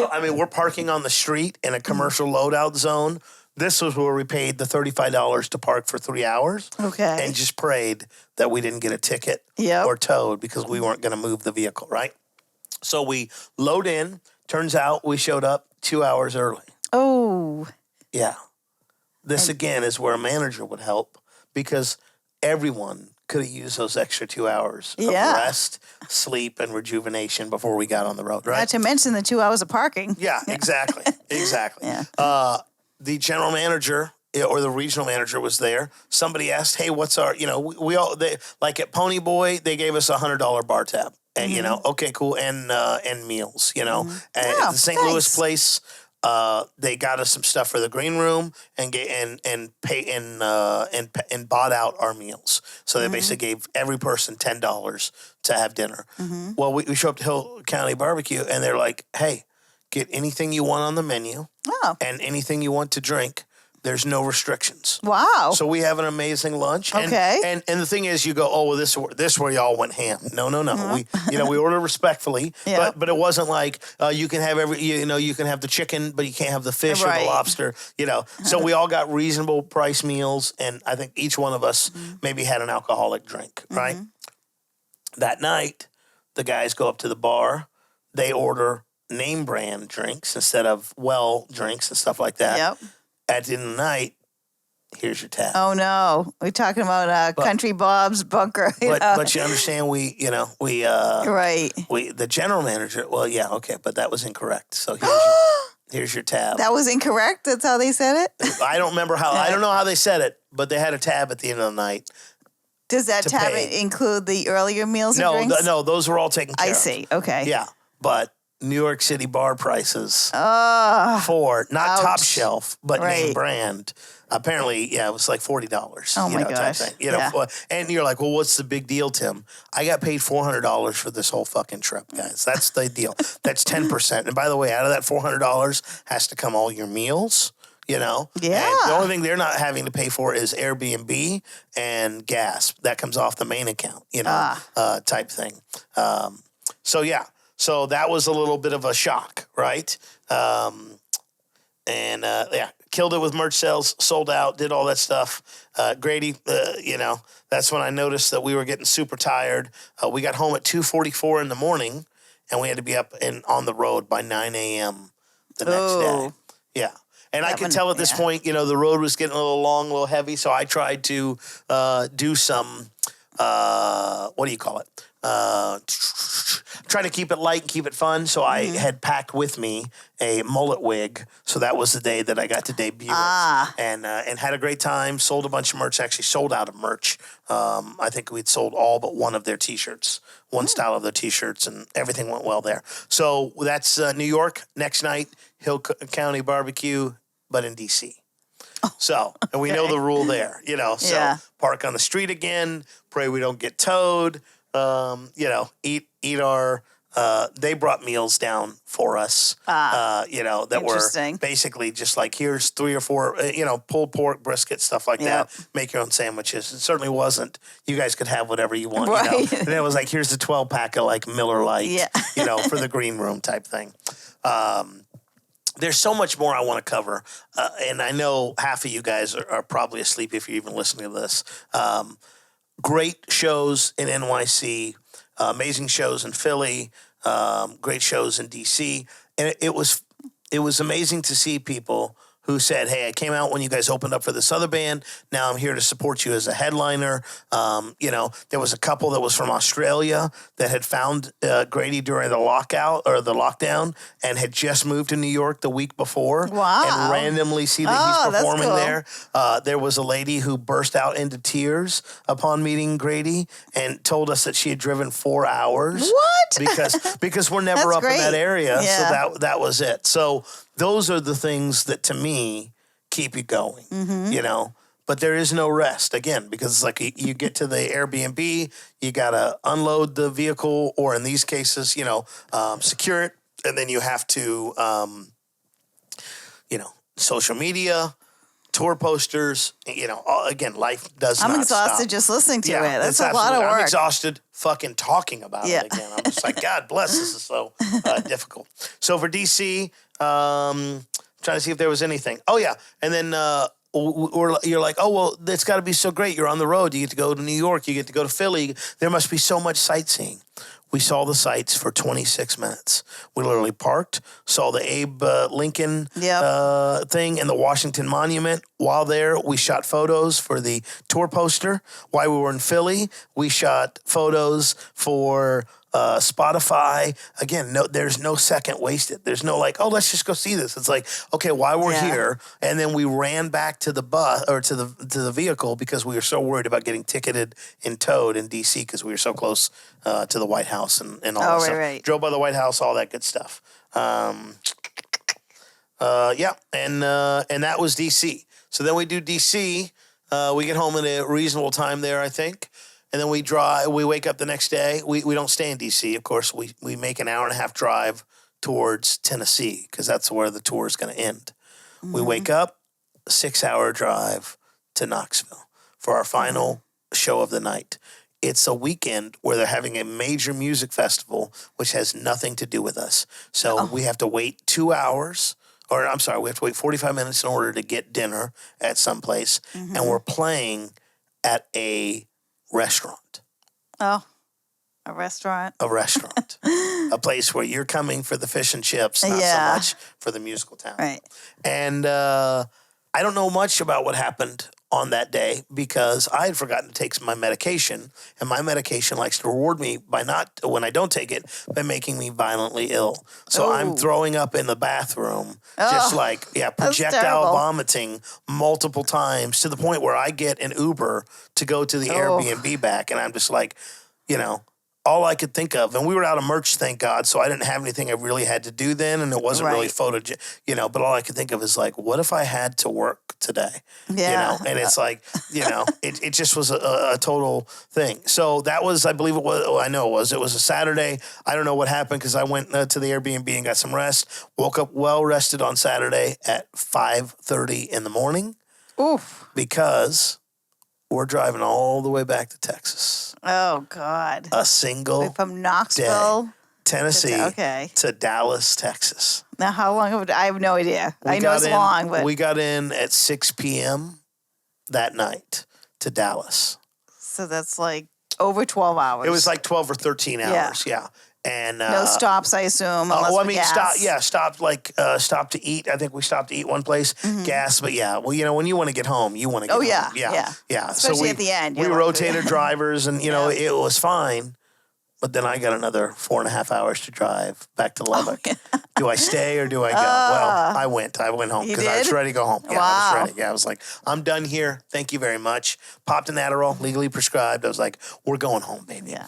I mean, we're parking on the street in a commercial loadout zone. This was where we paid the $35 to park for 3 hours. Okay. And just prayed that we didn't get a ticket or towed because we weren't going to move the vehicle, right? So we load in. Turns out we showed up 2 hours early. Oh. Yeah. This, again, is where a manager would help, because everyone could have used those extra 2 hours of rest, sleep, and rejuvenation before we got on the road, right? Not to mention the 2 hours of parking. Yeah, exactly. Exactly. Yeah. The general manager or the regional manager was there. Somebody asked, hey, what's our, like at Pony Boy, they gave us $100 bar tab. And, okay, cool. And meals, And at the St. Louis place, they got us some stuff for the green room and bought out our meals. So they basically gave every person $10 to have dinner. Well, we show up to Hill County Barbecue, and they're like, hey, get anything you want on the menu and anything you want to drink. There's no restrictions. Wow. So we have an amazing lunch. Okay. And the thing is, you go, oh, well, this where y'all went ham. No. We order respectfully, but it wasn't like you can have you can have the chicken, but you can't have the fish or the lobster. So we all got reasonable price meals, and I think each one of us maybe had an alcoholic drink. Right. That night, the guys go up to the bar. They order name brand drinks instead of drinks and stuff like that. Yep. At the end of the night, here's your tab. Oh no, we're talking about Country Bob's bunker. But you understand, right. The general manager. Well, yeah, okay, but that was incorrect. So here's your tab. That was incorrect. That's how they said it. I don't remember how. I don't know how they said it, but they had a tab at the end of the night. Does that tab include the earlier meals? and drinks? No, those were all taken care of. I see. Okay. Yeah, but New York City bar prices for not top shelf, but name brand. Apparently, it was like $40. Oh my gosh! Type thing, and you're like, well, what's the big deal, Tim? I got paid $400 for this whole fucking trip, guys. That's the deal. That's 10%. And by the way, out of that $400 has to come all your meals. Yeah. And the only thing they're not having to pay for is Airbnb and gas. That comes off the main account. Type thing. So that was a little bit of a shock, right? Killed it with merch sales, sold out, did all that stuff. Grady, that's when I noticed that we were getting super tired. We got home at 2:44 in the morning, and we had to be up and on the road by 9 a.m. the next day. Yeah. And I could tell at this point, the road was getting a little long, a little heavy, so I tried to do some, what do you call it? Trying to keep it light and keep it fun. So I had packed with me a mullet wig. So that was the day that I got to debut it. And had a great time. Sold a bunch of merch. Actually sold out of merch. I think we'd sold all but one of their T-shirts. One style of their T-shirts, and everything went well there. So that's New York. Next night, Hill County Barbecue, but in D.C. So, and we know the rule there, So park on the street again. Pray we don't get towed. Eat our, they brought meals down for us, that were basically just like, here's 3 or 4, pulled pork, brisket, stuff like that. Make your own sandwiches. It certainly wasn't, you guys could have whatever you want, And it was like, here's the 12-pack of like Miller Lite, for the green room type thing. There's so much more I want to cover, and I know half of you guys are probably asleep if you're even listening to this. Great shows in NYC, amazing shows in Philly, great shows in DC, and it was amazing to see people who said, "Hey, I came out when you guys opened up for this other band. Now I'm here to support you as a headliner." There was a couple that was from Australia that had found Grady during the lockout or the lockdown and had just moved to New York the week before. Wow. And randomly see that he's that's performing cool. there. There was a lady who burst out into tears upon meeting Grady and told us that she had driven 4 hours. What? Because we're never That's up in that great. area. Yeah. So that was it. So those are the things that to me keep you going, But there is no rest, again, because it's like you get to the Airbnb, you got to unload the vehicle, or in these cases, secure it. And then you have to, social media, tour posters, again, life does not I'm exhausted stop. just listening to it. That's it's a lot of absolutely- work. I'm exhausted fucking talking about Yeah. it again. I'm just like, God bless, this is so difficult. So for DC, trying to see if there was anything. Oh, yeah. And then you're like, oh, well, it's got to be so great. You're on the road. You get to go to New York. You get to go to Philly. There must be so much sightseeing. We saw the sights for 26 minutes. We literally parked, saw the Abe Lincoln thing and the Washington Monument. While there, we shot photos for the tour poster. While we were in Philly, we shot photos for Spotify. Again, there's no second wasted. There's no like, oh, let's just go see this. It's like, okay, while we're here, and then we ran back to the bus or to the vehicle because we were so worried about getting ticketed and towed in DC because we were so close to the White House and all that stuff. Right. Drove by the White House, all that good stuff. And that was DC. So then we do DC. We get home at a reasonable time there, I think. And then we wake up the next day. We don't stay in D.C., of course. We make an hour and a half drive towards Tennessee because that's where the tour is going to end. Mm-hmm. We wake up, 6-hour drive to Knoxville for our final show of the night. It's a weekend where they're having a major music festival, which has nothing to do with us. So we have to wait 2 hours. Or I'm sorry, we have to wait 45 minutes in order to get dinner at some place. Mm-hmm. And we're playing at a restaurant. Oh, a restaurant. A restaurant. A place where you're coming for the fish and chips, not so much for the musical talent. Right. And I don't know much about what happened on that day because I had forgotten to take my medication, and my medication likes to reward me when I don't take it, by making me violently ill. So I'm throwing up in the bathroom, just projectile vomiting multiple times to the point where I get an Uber to go to the Airbnb back, and I'm just like, all I could think of, and we were out of merch, thank God, so I didn't have anything I really had to do then, and it wasn't really photogenic, but all I could think of is like, what if I had to work today? Yeah. And it's like, it just was a total thing. So that was, I believe it was a Saturday. I don't know what happened because I went to the Airbnb and got some rest, woke up well rested on Saturday at 5:30 in the morning. Oof. Because we're driving all the way back to Texas. Oh, God. A single from Knoxville, day, Tennessee, to Dallas, Texas. Now, how long? I have no idea. I know it's long, but we got in at 6 p.m. that night to Dallas. So that's like over 12 hours. It was like 12 or 13 hours, yeah. And no stops, I assume. Stop to eat. I think we stopped to eat one place, gas. But when you want to get home, you want to get home. Yeah. Especially at the end. We rotated drivers, and it was fine. But then I got another 4.5 hours to drive back to Lubbock. Do I stay or do I go? Well, I went home because I was ready to go home. Yeah, I was ready. Yeah, I was like, I'm done here. Thank you very much. Popped an Adderall, legally prescribed. I was like, we're going home, baby. Yeah.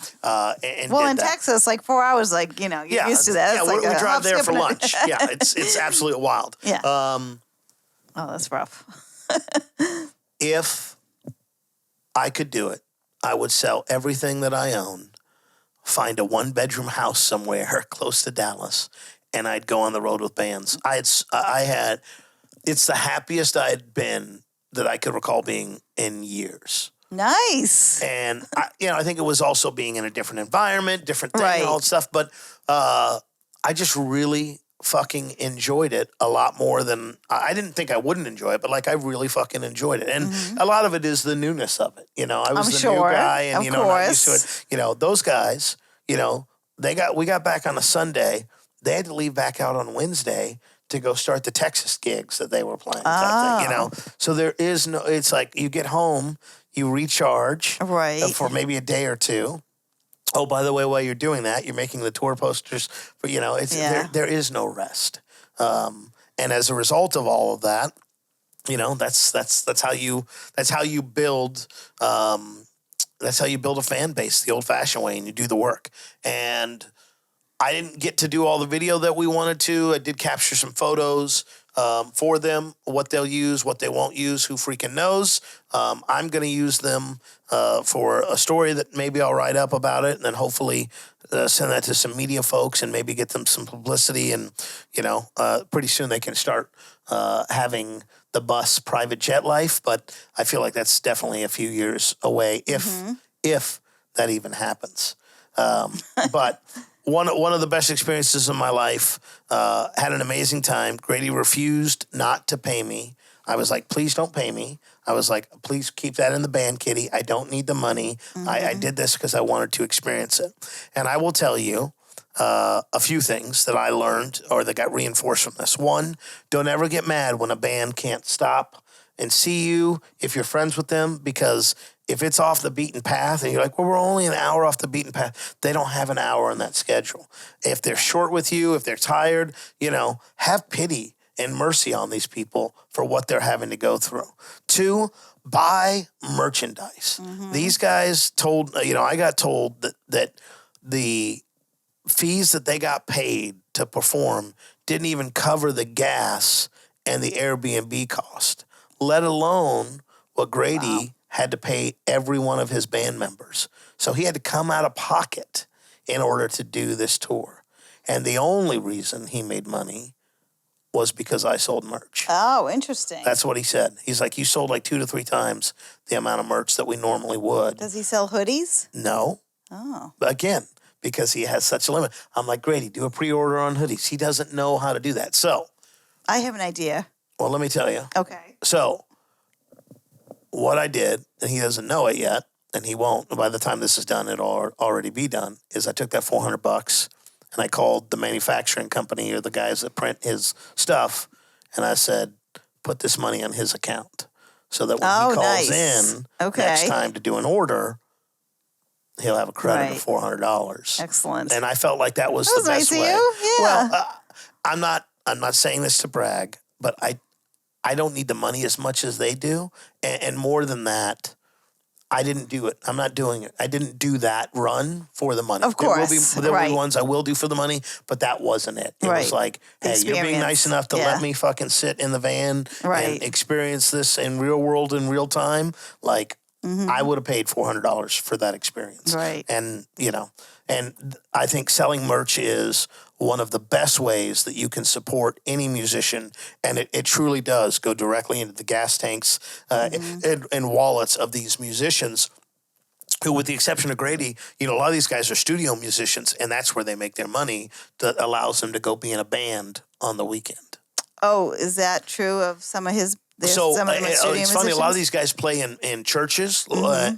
In Texas, like 4 hours, like, you're used to that. Yeah, we drive there for lunch. Yeah, it's absolutely wild. Yeah. Oh, that's rough. If I could do it, I would sell everything that I own, find a 1-bedroom house somewhere close to Dallas, and I'd go on the road with bands. It's the happiest I had been that I could recall being in years. Nice. And I think it was also being in a different environment, different thing, and all that stuff. But I just really fucking enjoyed it a lot more than I didn't think I wouldn't enjoy it, but like I really fucking enjoyed it. And a lot of it is the newness of it. I was the new guy, and not used to it. Those guys, we got back on a Sunday. They had to leave back out on Wednesday to go start the Texas gigs that they were playing. Type thing, you know? So there is no, it's like you get home, you recharge for maybe a day or two. Oh, by the way, while you're doing that, you're making the tour posters. But, you know, it's there is no rest. And as a result of all of that, you know, that's how you build that's how you build a fan base the old-fashioned way, and you do the work. And I didn't get to do all the video that we wanted to. I did capture some photos for them, what they'll use, what they won't use, who freaking knows. I'm going to use them for a story that maybe I'll write up about it, and then hopefully send that to some media folks and maybe get them some publicity. And, you know, pretty soon they can start having the bus private jet life. But I feel like that's definitely a few years away, if that even happens. But one of the best experiences of my life. Had an amazing time. Grady refused not to pay me. I was like, please don't pay me. I was like, please keep that in the band, kitty. I don't need the money. I did this because I wanted to experience it. And I will tell you a few things that I learned or that got reinforced from this. One, don't ever get mad when a band can't stop and see you if you're friends with them, because if it's off the beaten path and you're like, well, we're only an hour off the beaten path, they don't have an hour on that schedule. If they're short with you, if they're tired, you know, have pity and mercy on these people for what they're having to go through. Two, buy merchandise. These guys told, you know, I got told that the fees that they got paid to perform didn't even cover the gas and the Airbnb cost, let alone what Grady had to pay every one of his band members. So he had to come out of pocket in order to do this tour. And the only reason he made money was because I sold merch. Oh, interesting. That's what he said. He's like, you sold like 2 to 3 times the amount of merch that we normally would. Does he sell hoodies? No. Oh. But again, because he has such a limit. I'm like, Grady, do a pre-order on hoodies. He doesn't know how to do that. So. I have an idea. Well, let me tell you. Okay. So. What I did, and he doesn't know it yet, and he won't. By the time this is done, it'll already be done, is I took that $400 and I called the manufacturing company or the guys that print his stuff, and I said, put this money on his account so that when he calls in next time to do an order, he'll have a credit of $400. Excellent. And I felt like that was the best way. You? Yeah. Well, I'm not saying this to brag, but I don't need the money as much as they do. And more than that, I didn't do it. I'm not doing it. I didn't do that run for the money. Of course. There will be ones I will do for the money, but that wasn't it. It was like, hey, you're being nice enough to let me fucking sit in the van and experience this in real world in real time. Like, I would have paid $400 for that experience. Right. And, you know, and I think selling merch is one of the best ways that you can support any musician. And it truly does go directly into the gas tanks and wallets of these musicians who, with the exception of Grady, you know, a lot of these guys are studio musicians, and that's where they make their money that allows them to go be in a band on the weekend. Oh, is that true of some of his? It's funny. A lot of these guys play in churches,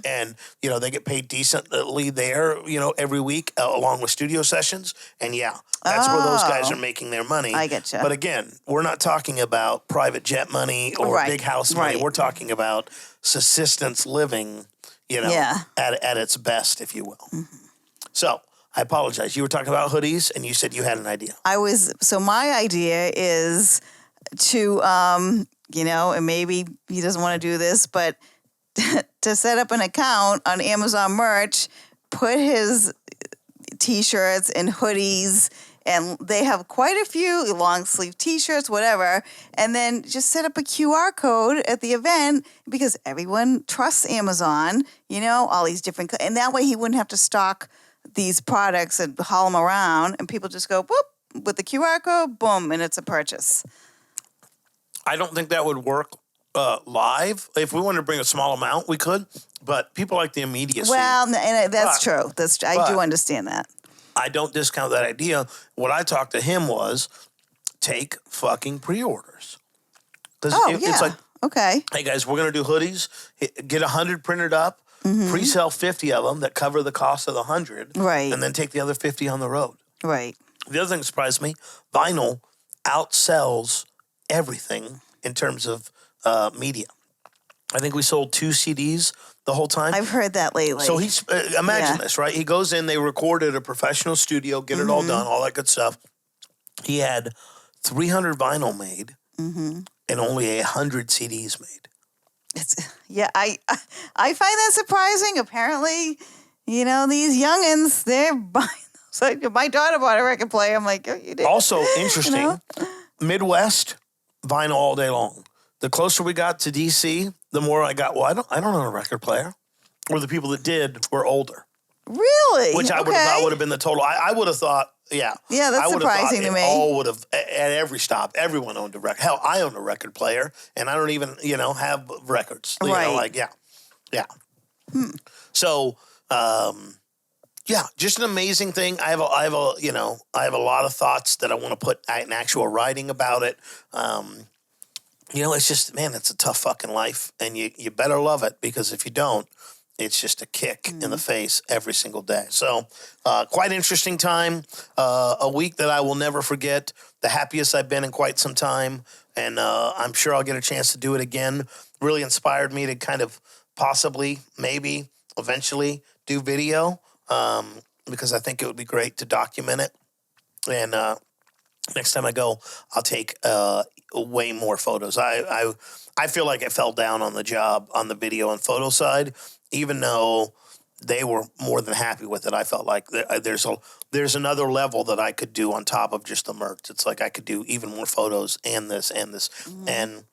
and you know they get paid decently there. You know, every week along with studio sessions, and that's where those guys are making their money. I get you. But again, we're not talking about private jet money or big house money. We're talking about subsistence living. You know, at its best, if you will. So I apologize. You were talking about hoodies, and you said you had an idea. So my idea is to. You know, and maybe he doesn't want to do this, but to set up an account on Amazon merch, put his T-shirts and hoodies, and they have quite a few long sleeve T-shirts, whatever, and then just set up a QR code at the event because everyone trusts Amazon, you know, all these different, and that way he wouldn't have to stock these products and haul them around, and people just go, boop, with the QR code, boom, and it's a purchase. I don't think that would work live. If we wanted to bring a small amount, we could. But people like the immediacy. Well, and that's true. I do understand that. I don't discount that idea. What I talked to him was take fucking pre-orders. It's like, okay, hey guys, we're going to do hoodies. Get 100 printed up. Pre-sell 50 of them that cover the cost of the 100. Right. And then take the other 50 on the road. Right. The other thing that surprised me, vinyl outsells everything in terms of media. I think we sold 2 CDs the whole time. I've heard that lately. So he's imagine this, right? He goes in, they record at a professional studio, get it all done, all that good stuff. He had 300 vinyl made and only 100 CDs made. I find that surprising. Apparently, these youngins, they're buying those. My daughter bought a record player. I'm like, oh, you did. Also interesting, Midwest vinyl all day long. The closer we got to DC, the more I got. Well, I don't own a record player. Or the people that did were older. Really? Which I would have thought would have been the total. I would have thought, yeah. Yeah, that's surprising to me. All would have, at every stop, everyone owned a record. Hell, I own a record player, and I don't even, have records. Right. Yeah. So, just an amazing thing. I have a lot of thoughts that I want to put in actual writing about it. It's just, man, it's a tough fucking life, and you better love it, because if you don't, it's just a kick in the face every single day. So quite interesting time, a week that I will never forget, the happiest I've been in quite some time, and I'm sure I'll get a chance to do it again. Really inspired me to kind of possibly, maybe, eventually do video, because I think it would be great to document it. And next time I go, I'll take way more photos. I feel like I fell down on the job on the video and photo side, even though they were more than happy with it. I felt like there's another level that I could do on top of just the merch. It's like I could do even more photos and this. And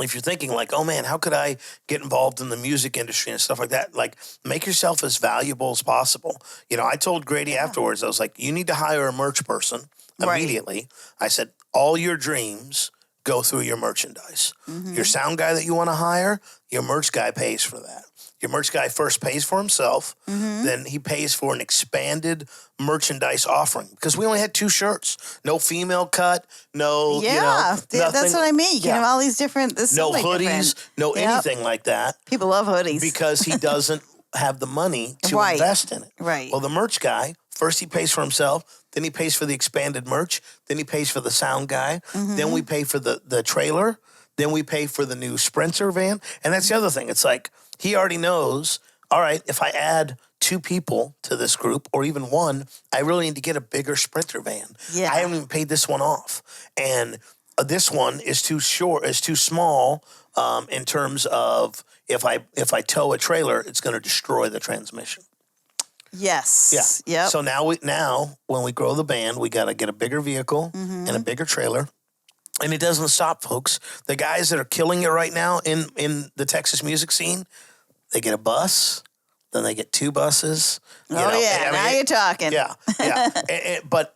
if you're thinking like, oh man, how could I get involved in the music industry and stuff like that? Like, make yourself as valuable as possible. I told Grady afterwards, I was like, you need to hire a merch person immediately. Right. I said, all your dreams go through your merchandise. Your sound guy that you want to hire, your merch guy pays for that. Your merch guy first pays for himself, then he pays for an expanded merchandise offering, because we only had 2 shirts. No female cut, no, nothing. That's what I mean. You can have all these different, no hoodies, no anything like that. People love hoodies. Because he doesn't have the money to invest in it. Right. Well, the merch guy, first he pays for himself, then he pays for the expanded merch, then he pays for the sound guy, then we pay for the trailer, then we pay for the new Sprinter van. And that's the other thing. It's like, he already knows, all right, if I add 2 people to this group, or even 1, I really need to get a bigger Sprinter van. Yeah. I haven't even paid this one off. And this one is too small in terms of if I tow a trailer, it's going to destroy the transmission. Yes. Yeah. Yep. So now when we grow the band, we got to get a bigger vehicle and a bigger trailer. And it doesn't stop, folks. The guys that are killing it right now in the Texas music scene, they get a bus, then they get 2 buses. Now you're talking. Yeah. But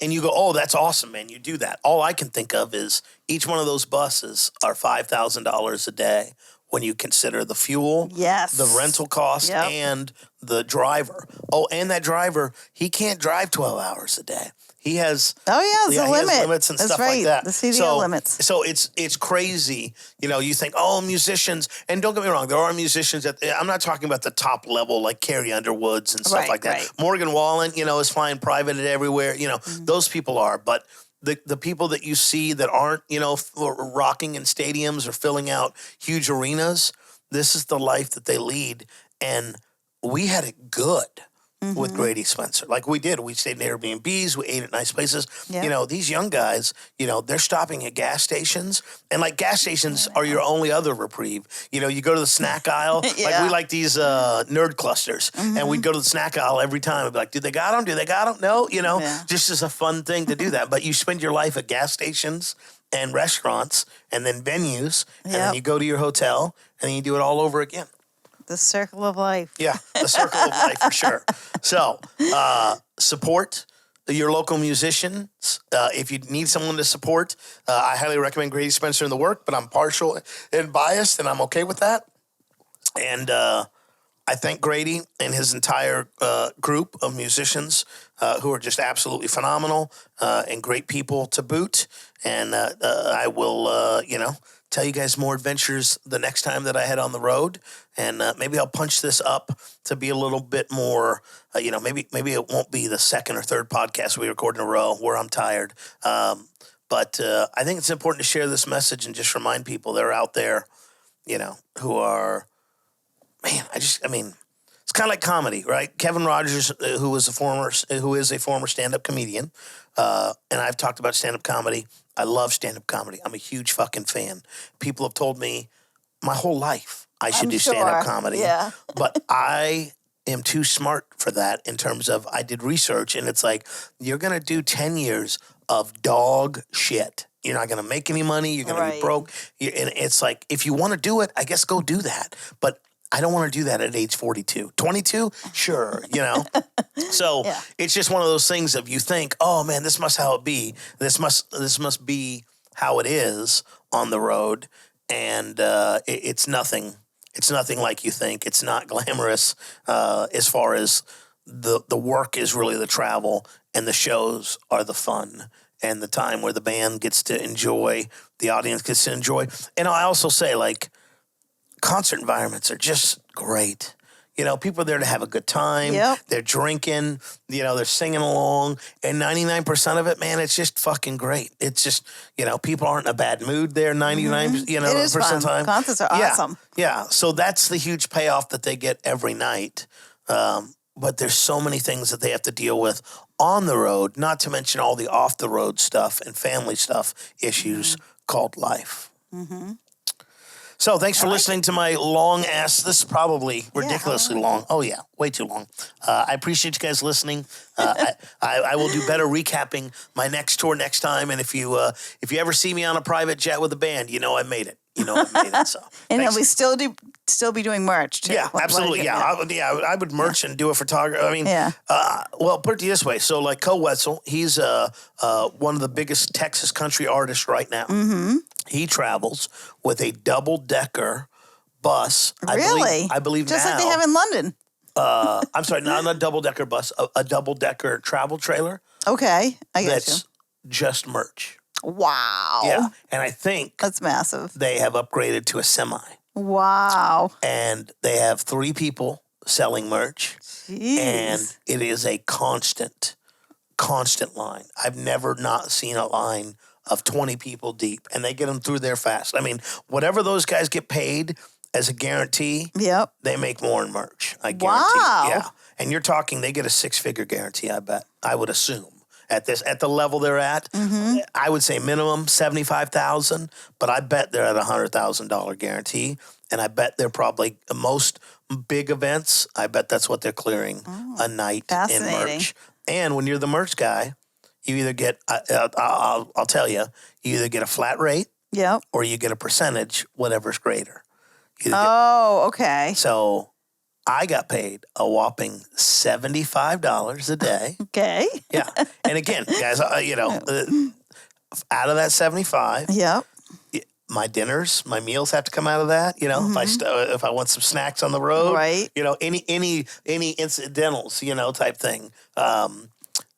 you go, oh, that's awesome, man. You do that. All I can think of is each one of those buses are $5,000 a day when you consider the fuel, the rental cost, and the driver. Oh, and that driver, he can't drive 12 hours a day. He has there's a limit. Has limits and stuff like that. The CDL limits. So it's crazy. You think, oh, musicians, and don't get me wrong, there are musicians I'm not talking about the top level like Carrie Underwoods and stuff like that. Right. Morgan Wallen, is flying private everywhere. Those people are, but the people that you see that aren't, rocking in stadiums or filling out huge arenas, this is the life that they lead, and we had it good. With Grady Spencer. Like we did. We stayed in Airbnbs. We ate at nice places. Yeah. These young guys, they're stopping at gas stations. And like gas stations are your only other reprieve. You go to the snack aisle. Like we like these nerd clusters. And we'd go to the snack aisle every time. We'd be like, do they got them? Do they got them? No. Just as a fun thing to do that. But you spend your life at gas stations and restaurants and then venues. And then you go to your hotel and then you do it all over again. The circle of life. Yeah, the circle of life for sure. So, support your local musicians. If you need someone to support, I highly recommend Grady Spencer in the work, but I'm partial and biased, and I'm okay with that. And I thank Grady and his entire group of musicians who are just absolutely phenomenal and great people to boot. And I will, tell you guys more adventures the next time that I head on the road. And maybe I'll punch this up to be a little bit more, maybe it won't be the second or third podcast we record in a row where I'm tired. But I think it's important to share this message and just remind people that are out there, who are, man, it's kind of like comedy, right? Kevin Rogers, who is a former stand-up comedian, and I've talked about stand-up comedy. I love stand-up comedy. I'm a huge fucking fan. People have told me my whole life I should do stand-up comedy. Yeah. But I am too smart for that in terms of I did research, and it's like, you're going to do 10 years of dog shit. You're not going to make any money. You're going to be broke. And it's like, if you want to do it, I guess go do that. But I don't want to do that at age 42. 22? Sure, So it's just one of those things of you think, oh, man, this must how it be. This must be how it is on the road. And it's nothing. It's nothing like you think. It's not glamorous as far as the work is really the travel, and the shows are the fun and the time where the band gets to enjoy, the audience gets to enjoy. And I also say, like, concert environments are just great. People are there to have a good time. Yep. They're drinking, they're singing along. And 99% of it, man, it's just fucking great. It's just, people aren't in a bad mood there 99%, It is percent of the fun. time. Concerts are awesome. Yeah. So that's the huge payoff that they get every night. But there's so many things that they have to deal with on the road, not to mention all the off-the-road stuff and family stuff issues called life. Mm-hmm. So thanks for listening to my long-ass, this is probably ridiculously long. Oh, yeah, way too long. I appreciate you guys listening. I will do better recapping my next tour next time. And if you ever see me on a private jet with a band, I made it. I made it. So and thanks. we still be doing merch too. Yeah, absolutely. I would merch and do a photography. I mean, well, put it this way. So, like Co Wetzel, he's one of the biggest Texas country artists right now. Mm-hmm. He travels with a double-decker bus. Really? I believe just now, like they have in London. I'm sorry, not a double-decker bus, a double-decker travel trailer. Okay, I get That's just merch. Wow. Yeah, and I think that's massive. They have upgraded to a semi. Wow. And they have 3 people selling merch. Jeez. And it is a constant line. I've never not seen a line of 20 people deep, and they get them through there fast. I mean, whatever those guys get paid as a guarantee, they make more in merch. I guarantee. Wow. Yeah. And you're talking, they get a 6-figure guarantee, I bet. I would assume. At the level they're at, I would say minimum $75,000, but I bet they're at a $100,000 guarantee, and I bet they're probably most big events. I bet that's what they're clearing a night in merch. And when you're the merch guy, you either get I'll tell you, you either get a flat rate, or you get a percentage, whatever's greater. Okay. So I got paid a whopping $75 a day. Okay. Yeah. And again, guys, out of that 75, my dinners, my meals have to come out of that. If I want some snacks on the road, right? Any incidentals, type thing.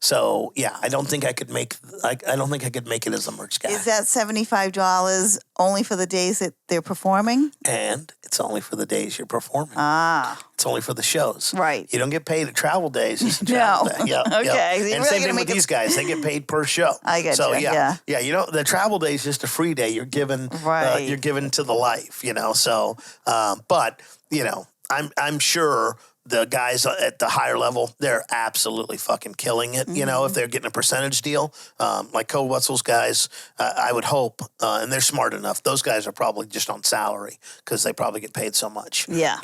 So yeah, I don't think I could make it as a merch guy. Is that $75 only for the days that they're performing? And it's only for the days you're performing. It's only for the shows. Right. You don't get paid at travel days. It's a travel day. Yeah. Okay. Yeah. So and same thing with these guys. They get paid per show. I get so, you. Yeah. The travel day is just a free day. You're given. Right. You're given to the life. So, but I'm sure the guys at the higher level, they're absolutely fucking killing it. If they're getting a percentage deal, like Co Wetzel's guys, I would hope, and they're smart enough. Those guys are probably just on salary because they probably get paid so much. Yeah.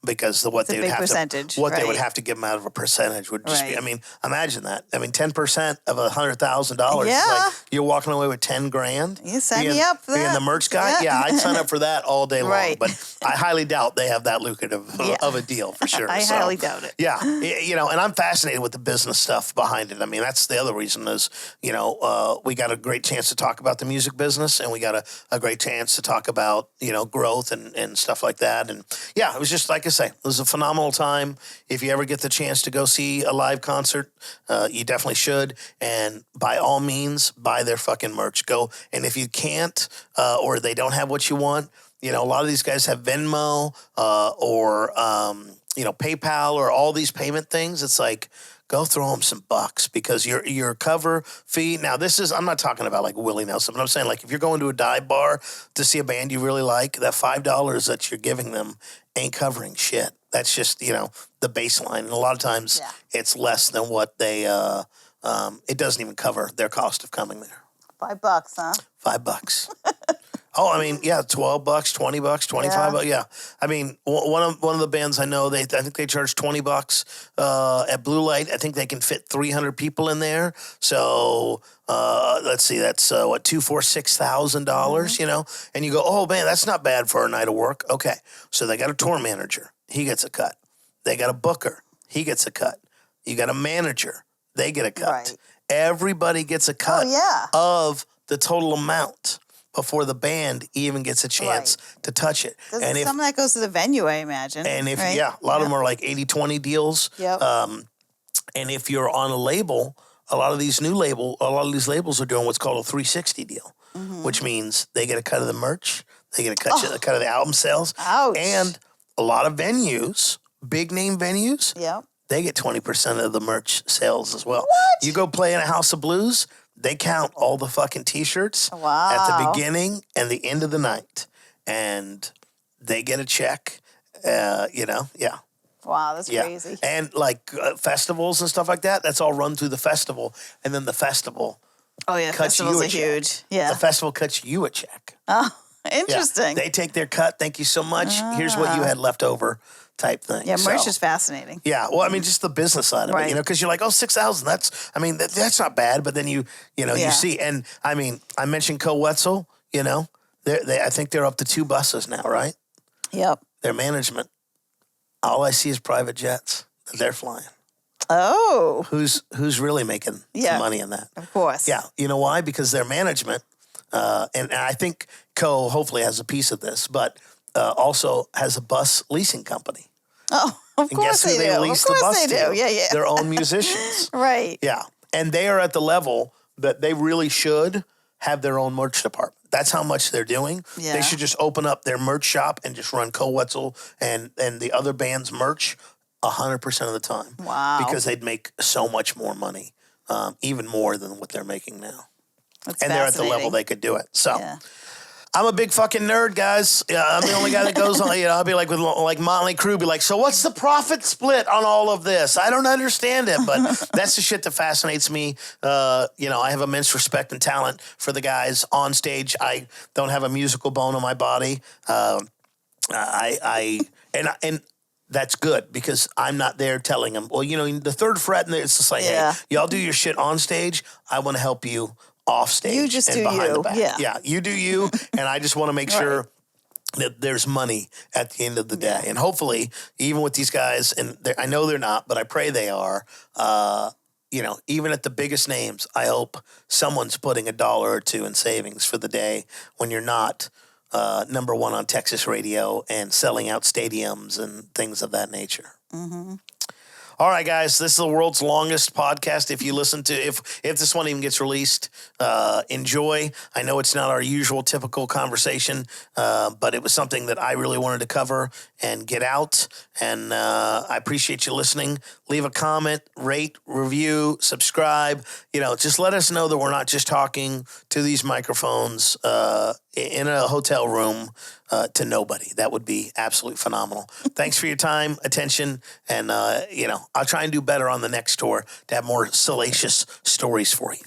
Because they would have to give them out of a percentage would just be. I mean, imagine that. I mean, 10% of $100,000. Yeah. Is like you're walking away with $10,000. You sign me up for that. Being the merch guy, I'd sign up for that all day long. Right. But I highly doubt they have that lucrative of a deal for sure. I highly doubt it. Yeah, and I'm fascinated with the business stuff behind it. I mean, that's the other reason is, we got a great chance to talk about the music business, and we got a great chance to talk about, growth and stuff like that. And yeah, it was just like I say, it was a phenomenal time. If you ever get the chance to go see a live concert, you definitely should. And by all means, buy their fucking merch. Go. And if you can't, or they don't have what you want, a lot of these guys have Venmo or PayPal or all these payment things. It's like, go throw them some bucks because your cover fee. Now, I'm not talking about like Willie Nelson, but I'm saying like if you're going to a dive bar to see a band you really like, that $5 that you're giving them ain't covering shit. That's just, the baseline. And a lot of times it's less than what they, it doesn't even cover their cost of coming there. $5, huh? $5. Oh, I mean, yeah, $12, $20, $25. Yeah, I mean, one of the bands I know, I think they charge $20 at Blue Light. I think they can fit 300 people in there. So let's see, that's what $6,000. And you go, oh man, that's not bad for a night of work. Okay, so they got a tour manager, he gets a cut. They got a booker, he gets a cut. You got a manager, they get a cut. Right. Everybody gets a cut of the total amount before the band even gets a chance to touch it. And some of that goes to the venue, I imagine. And if, a lot of them are like 80-20 deals. Yep. And if you're on a label, a lot of these labels are doing what's called a 360 deal, which means they get a cut of the merch, they get a cut of the album sales. Ouch. And a lot of venues, big name venues, they get 20% of the merch sales as well. What? You go play in a House of Blues, they count all the fucking T-shirts at the beginning and the end of the night. And they get a check, Wow, that's crazy. And like festivals and stuff like that, that's all run through the festival. And then the festival cuts you a check. Huge. Yeah. The festival cuts you a check. Oh, interesting. Yeah. They take their cut. Thank you so much. Here's what you had left over. Type thing. Yeah, merch is fascinating. Yeah, well, I mean, just the business side of it, because you're like, oh, 6,000. That's not bad. But then you see, and I mean, I mentioned Co Wetzel. I think they're up to 2 buses now, right? Yep. Their management. All I see is private jets that they're flying. Oh. Who's really making some money in that? Of course. Yeah. You know why? Because their management, and I think Co hopefully has a piece of this, but also has a bus leasing company. Oh, of course they do. They lease the bus they do. Yeah. Their own musicians. Right. Yeah. And they are at the level that they really should have their own merch department. That's how much they're doing. Yeah. They should just open up their merch shop and just run Co Wetzel and the other band's merch 100% of the time. Wow. Because they'd make so much more money, even more than what they're making now. That's and they're at the level they could do it. So. Yeah. I'm a big fucking nerd, guys. Yeah, I'm the only guy that goes on. I'll be like with like Motley Crue, be like, so what's the profit split on all of this? I don't understand it, but that's the shit that fascinates me. I have immense respect and talent for the guys on stage. I don't have a musical bone in my body. And that's good because I'm not there telling them. Well, the third fret, and it's just like, hey, y'all do your shit on stage. I want to help you off stage. You just and do behind you. the back. Yeah, you do you, and I just want to make sure that there's money at the end of the day. And hopefully, even with these guys, and I know they're not, but I pray they are, even at the biggest names, I hope someone's putting $1 or $2 in savings for the day when you're not number one on Texas radio and selling out stadiums and things of that nature. Mm-hmm. All right, guys, this is the world's longest podcast. If you listen to, if this one even gets released, enjoy. I know it's not our usual typical conversation, but it was something that I really wanted to cover and get out. And I appreciate you listening. Leave a comment, rate, review, subscribe. Just let us know that we're not just talking to these microphones in a hotel room to nobody. That would be absolutely phenomenal. Thanks for your time, attention, and I'll try and do better on the next tour to have more salacious stories for you.